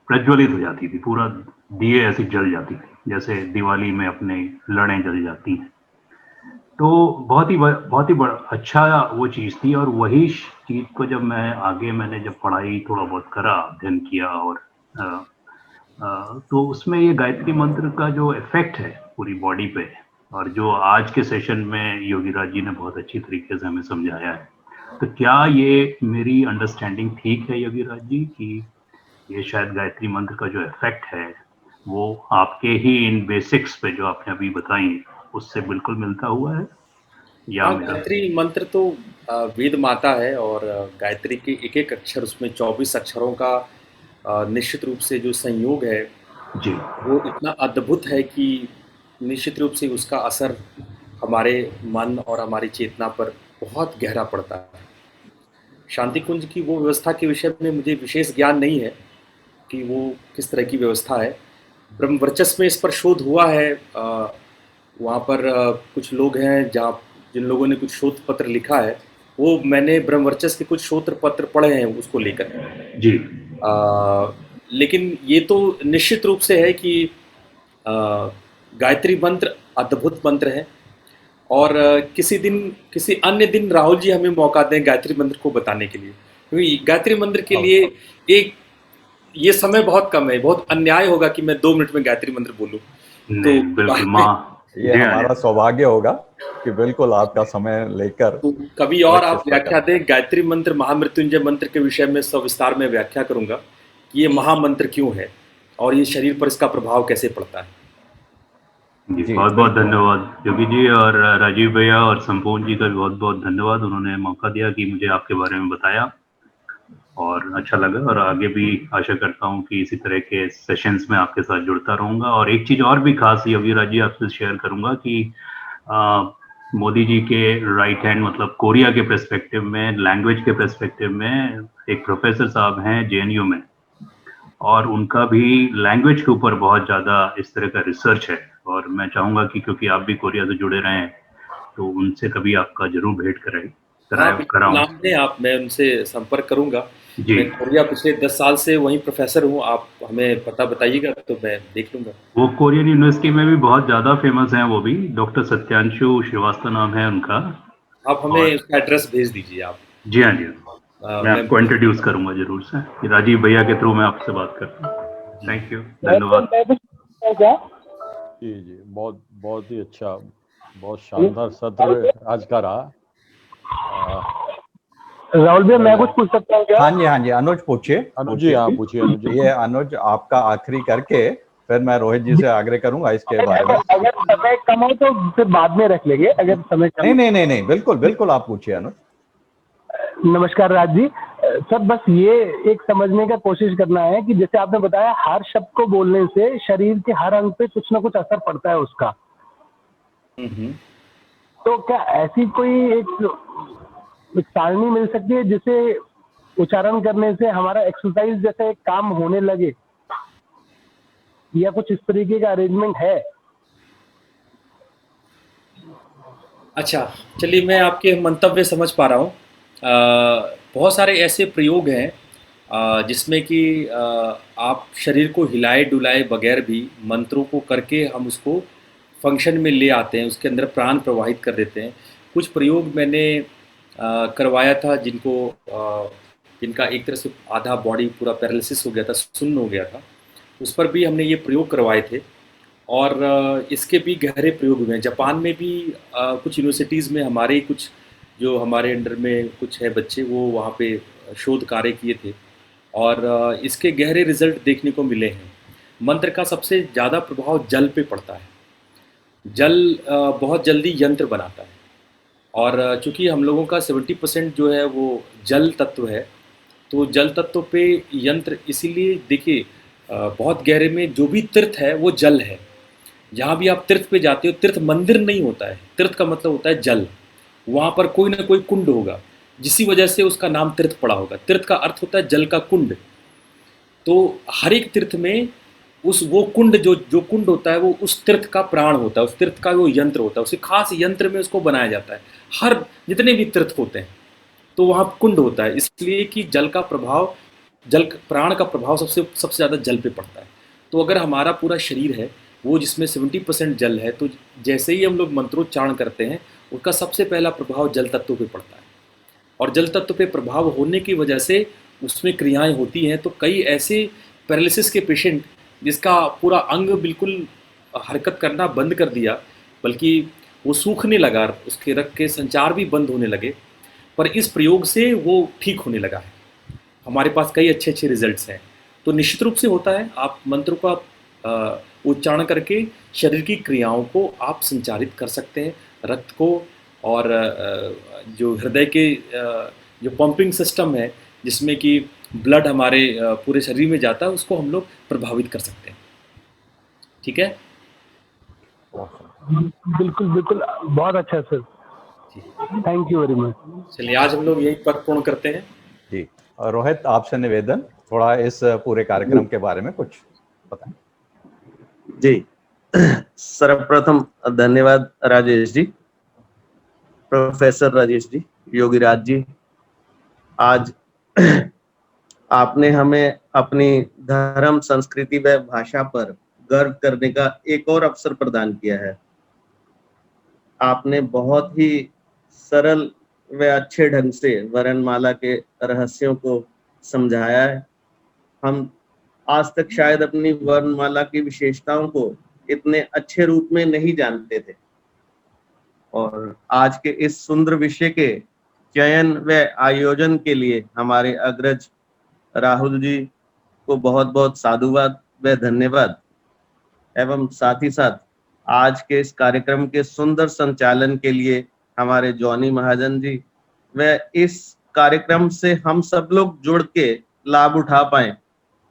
प्रज्वलित हो जाती थी, पूरा दिए ऐसी जल जाती थी, जैसे दिवाली में अपने लड़ें जल जाती हैं। तो बहुत ही अच्छा वो चीज़ थी। और वही चीज़ को जब मैंने जब पढ़ाई थोड़ा बहुत करा, अध्ययन किया, और तो उसमें ये गायत्री मंत्र का जो इफेक्ट है पूरी बॉडी पे, और जो आज के सेशन में योगी राज जी ने बहुत अच्छी तरीके से हमें समझाया है, तो क्या ये मेरी अंडरस्टैंडिंग ठीक है योगी राज जी कि ये शायद गायत्री मंत्र का जो इफेक्ट है वो आपके ही इन बेसिक्स पे जो आपने अभी बताई उससे बिल्कुल मिलता हुआ है? या गायत्री मंत्र तो वेद माता है, और गायत्री के एक एक अक्षर, उसमें 24 अक्षरों का निश्चित रूप से जो संयोग है जी, वो इतना अद्भुत है कि निश्चित रूप से उसका असर हमारे मन और हमारी चेतना पर बहुत गहरा पड़ता है। शांति कुंज की वो व्यवस्था के विषय में मुझे विशेष ज्ञान नहीं है कि वो किस तरह की व्यवस्था है। ब्रह्म वर्चस्व में इस पर शोध हुआ है। वहाँ पर कुछ लोग हैं जिन लोगों ने कुछ शोध पत्र लिखा है, वो मैंने ब्रह्म वर्चस्व के कुछ शोध पत्र पढ़े हैं उसको लेकर जी। लेकिन ये तो निश्चित रूप से है कि गायत्री मंत्र अद्भुत मंत्र है। और किसी अन्य दिन राहुल जी हमें मौका दें गायत्री मंत्र को बताने के लिए, क्योंकि गायत्री मंत्र के लिए ये समय बहुत कम है। बहुत अन्याय होगा कि मैं 2 मिनट में गायत्री मंत्र बोलूं। तो बिल्कुल ये हमारा सौभाग्य होगा कि बिल्कुल आपका समय लेकर तो कभी और आप व्याख्या दें। गायत्री मंत्र महामृत्युंजय मंत्र के विषय में सविस्तार में व्याख्या करूंगा कि ये महामंत्र क्यों है और ये शरीर पर इसका प्रभाव कैसे पड़ता है। जी, बहुत बहुत धन्यवाद योगी जी, और राजीव भैया और संपूर्ण जी का भी बहुत बहुत धन्यवाद। उन्होंने मौका दिया कि मुझे आपके बारे में बताया। और अच्छा लगा, और आगे भी आशा करता हूँ कि इसी तरह के सेशंस में आपके साथ जुड़ता रहूंगा। और एक चीज और भी खास योगीराज जी आपसे शेयर करूंगा कि मोदी जी के राइट हैंड, मतलब कोरिया के पर्सपेक्टिव में, लैंग्वेज के पर्सपेक्टिव में एक प्रोफेसर साहब हैं जेएनयू में, और उनका भी लैंग्वेज के ऊपर बहुत ज्यादा इस तरह का रिसर्च है। और मैं चाहूंगा कि क्योंकि आप भी कोरिया से जुड़े रहे हैं तो उनसे कभी आपका जरूर भेंट हाँ बिल्कुल, कराऊं। नाम दें आप, मैं उनसे संपर्क करूंगा। जी, मैं कोरिया पिछले 10 साल से वहीं प्रोफेसर हूँ, आप हमें पता बताइएगा तो मैं देख लूंगा। वो कोरियन यूनिवर्सिटी में भी बहुत ज्यादा फेमस हैं, वो भी डॉक्टर सत्यांशु श्रीवास्तव नाम है उनका। आप हमें और उसका एड्रेस भेज दीजिए आप। जी हाँ, जी हाँ, मैं आपको इंट्रोड्यूस करूंगा जरूर से। कि राजीव भैया के थ्रू मैं आपसे बात करता हूँ। थैंक यू, धन्यवाद। जी जी, बहुत बहुत ही अच्छा, बहुत शानदार सत्र आज का रहा। राहुल भैया, मैं कुछ पूछ सकता हूँ क्या? हाँ जी, अनुज पूछिए। अनुज जी, हाँ पूछिए अनुज जी। ये अनुज आपका आखिरी करके फिर मैं रोहित जी से आग्रह करूंगा इसके बारे में। अगर समय कम हो तो फिर बाद में रख लेंगे, अगर समय कम। नहीं, बिल्कुल बिल्कुल, आप पूछिए अनुज। नमस्कार राज जी। सर, बस ये एक समझने का कोशिश करना है कि जैसे आपने बताया हर शब्द को बोलने से शरीर के हर अंग पे कुछ ना कुछ असर पड़ता है उसका, तो क्या ऐसी कोई एक सारणी मिल सकती है जिसे उच्चारण करने से हमारा एक्सरसाइज जैसे एक काम होने लगे, या कुछ इस तरीके का अरेंजमेंट है? अच्छा, चलिए मैं आपके मंतव्य समझ पा रहा हूँ। बहुत सारे ऐसे प्रयोग हैं जिसमें कि आप शरीर को हिलाए डुलाए बगैर भी मंत्रों को करके हम उसको फंक्शन में ले आते हैं, उसके अंदर प्राण प्रवाहित कर देते हैं। कुछ प्रयोग मैंने करवाया था जिनका एक तरह से आधा बॉडी पूरा पैरालिसिस हो गया था, सुन्न हो गया था, उस पर भी हमने ये प्रयोग करवाए थे। और इसके भी गहरे प्रयोग हुए हैं। जापान में भी कुछ यूनिवर्सिटीज़ में हमारे कुछ जो हमारे अंडर में कुछ है बच्चे, वो वहाँ पे शोध कार्य किए थे और इसके गहरे रिजल्ट देखने को मिले हैं। मंत्र का सबसे ज़्यादा प्रभाव जल पे पड़ता है। जल बहुत जल्दी यंत्र बनाता है और चूँकि हम लोगों का 70% जो है वो जल तत्व है, तो जल तत्व पे यंत्र इसीलिए देखिए बहुत गहरे में जो भी तीर्थ है वो जल है। जहाँ भी आप तीर्थ पे जाते हो, तीर्थ मंदिर नहीं होता है, तीर्थ का मतलब होता है जल। वहाँ पर कोई ना कोई कुंड होगा, जिसी वजह से उसका नाम तीर्थ पड़ा होगा। तीर्थ का अर्थ होता है जल का कुंड। तो हर एक तीर्थ में उस वो कुंड जो कुंड होता है वो उस तीर्थ का प्राण होता है, उस तीर्थ का वो यंत्र होता है, उसी खास यंत्र में उसको बनाया जाता है। हर जितने भी तीर्थ होते हैं तो वहाँ कुंड होता है, इसलिए कि जल का प्रभाव, जल प्राण का प्रभाव सबसे ज़्यादा जल पे पड़ता है। तो अगर हमारा पूरा शरीर है वो जिसमें 70% जल है, तो जैसे ही हम लोग मंत्रोच्चारण करते हैं उसका सबसे पहला प्रभाव जल तत्व पे पड़ता है। और जल तत्व पे प्रभाव होने की वजह से उसमें क्रियाएं होती हैं। तो कई ऐसे पैरालिसिस के पेशेंट जिसका पूरा अंग बिल्कुल हरकत करना बंद कर दिया, बल्कि वो सूखने लगा, उसके रक्त के संचार भी बंद होने लगे, पर इस प्रयोग से वो ठीक होने लगा है। हमारे पास कई अच्छे अच्छे रिजल्ट्स हैं। तो निश्चित रूप से होता है, आप मंत्र का उच्चारण करके शरीर की क्रियाओं को आप संचारित कर सकते हैं, रक्त को, और जो हृदय के जो पंपिंग सिस्टम है जिसमें कि ब्लड हमारे पूरे शरीर में जाता है, उसको हम लोग प्रभावित कर सकते हैं। ठीक है, बिल्कुल बिल्कुल, बहुत अच्छा sir, thank you very much. चलिए आज हम लोग यही पर पूर्ण करते हैं। जी, और रोहित आपसे निवेदन, थोड़ा इस पूरे कार्यक्रम के बारे में कुछ बताएं। जी, सर्वप्रथम धन्यवाद राजेश जी, प्रोफेसर राजेश जी, योगीराज जी। आज आपने हमें अपनी धर्म, संस्कृति व भाषा पर गर्व करने का एक और अवसर प्रदान किया है। आपने बहुत ही सरल व अच्छे ढंग से वर्णमाला के रहस्यों को समझाया है। हम आज तक शायद अपनी वर्णमाला की विशेषताओं को इतने अच्छे रूप में नहीं जानते थे, और आज के इस सुंदर विषय के चयन व आयोजन के लिए हमारे अग्रज राहुल जी को बहुत बहुत साधुवाद व धन्यवाद। एवं साथ ही साथ आज के इस कार्यक्रम के सुंदर संचालन के लिए हमारे जॉनी महाजन जी व इस कार्यक्रम से हम सब लोग जुड़ के लाभ उठा पाए,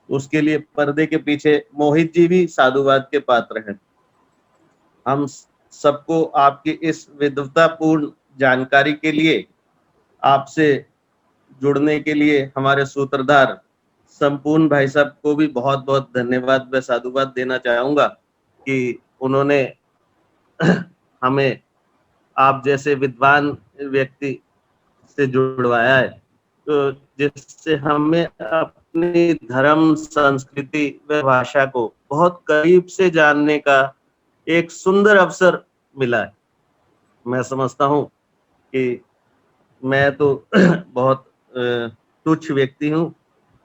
उसके लिए पर्दे के पीछे मोहित जी भी साधुवाद के पात्र हैं। हम सबको आपकी इस विद्वतापूर्ण जानकारी के लिए, आपसे जुड़ने के लिए हमारे सूत्रधार संपूर्ण भाई साहब को भी बहुत बहुत धन्यवाद व साधुवाद देना चाहूंगा कि उन्होंने हमें आप जैसे विद्वान व्यक्ति से जुड़वाया है, तो जिससे हमें अपनी धर्म, संस्कृति व भाषा को बहुत करीब से जानने का एक सुंदर अवसर मिला है। मैं समझता हूँ कि मैं तो बहुत तुच्छ व्यक्ति हूँ,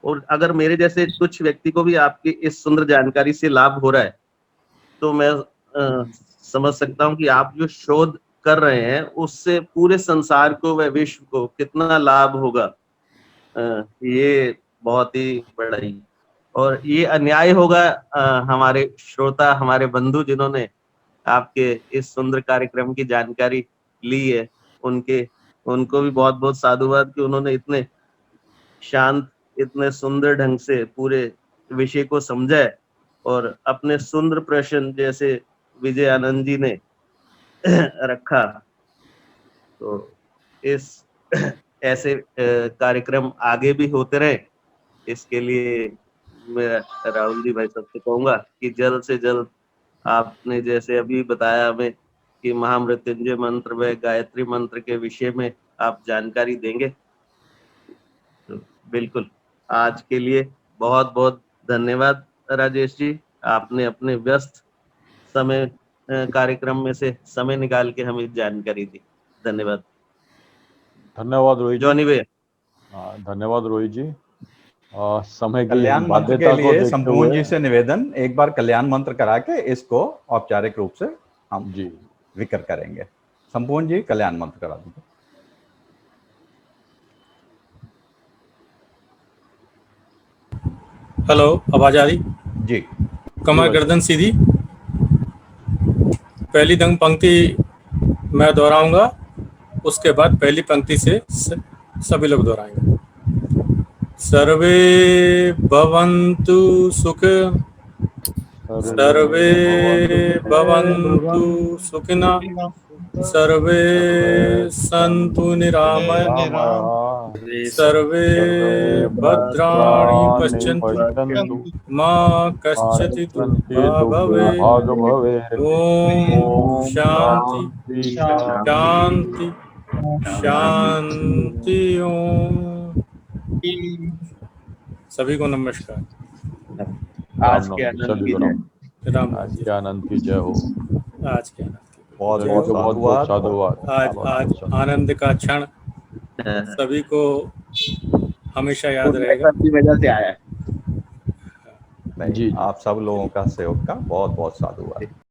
और अगर मेरे जैसे तुच्छ व्यक्ति को भी आपकी इस सुंदर जानकारी से लाभ हो रहा है, तो मैं समझ सकता हूँ कि आप जो शोध कर रहे हैं उससे पूरे संसार को व विश्व को कितना लाभ होगा। ये बहुत ही बड़ा ही, और ये अन्याय होगा हमारे श्रोता, हमारे बंधु जिन्होंने आपके इस सुंदर कार्यक्रम की जानकारी ली है, उनको भी बहुत बहुत साधुवाद कि उन्होंने इतने शांत, इतने सुंदर ढंग से पूरे विषय को समझा है, और अपने सुंदर प्रश्न जैसे विजय आनंद जी ने रखा। तो इस ऐसे कार्यक्रम आगे भी होते रहे, इसके लिए मैं राहुल जी भाई सबसे कहूंगा कि जल्द से जल्द आपने जैसे अभी बताया हमें कि महामृत्युंजय मंत्र व गायत्री मंत्र के विषय में आप जानकारी देंगे, तो बिल्कुल आज के लिए बहुत बहुत धन्यवाद राजेश जी। आपने अपने व्यस्त समय कार्यक्रम में से समय निकाल के हमें जानकारी दी। धन्यवाद। धन्यवाद रोहित जी। जॉनी भैया। हाँ, धन्यवाद रोहित जी। समय की कल्याण मंत्र बाध्यता के को लिए देखते संपूर्ण हुए जी से निवेदन, एक बार कल्याण मंत्र करा के इसको औपचारिक रूप से हम जी विकर करेंगे। संपूर्ण जी कल्याण मंत्र करा दीजिए। हेलो, आवाज आ रही? जी। कमर गर्दन सीधी। पहली दंग पंक्ति मैं दोहराऊंगा, उसके बाद पहली पंक्ति से सभी लोग दोहराएंगे। सर्वे भवन्तु सुख, सर्वे भवन्तु सुखिनः, सर्वे सन्तु निरामय, सर्वे भद्राणि पश्यन्तु, मा कश्चित् दुर्भाग् भवेत्। ओम शांति शांति शांति। ओम। सभी को नमस्कार। आज के आनंद की जय। राम आज के आनंद की जय हो। आज के आनंद की बहुत जय बहुत हो। बहुत बहुत साधुवाद। आज आनंद का क्षण सभी को हमेशा याद रहेगा। वजह से आया है। नहीं, जी। आप सब लोगों का सहयोग का बहुत बहुत साधुवाद।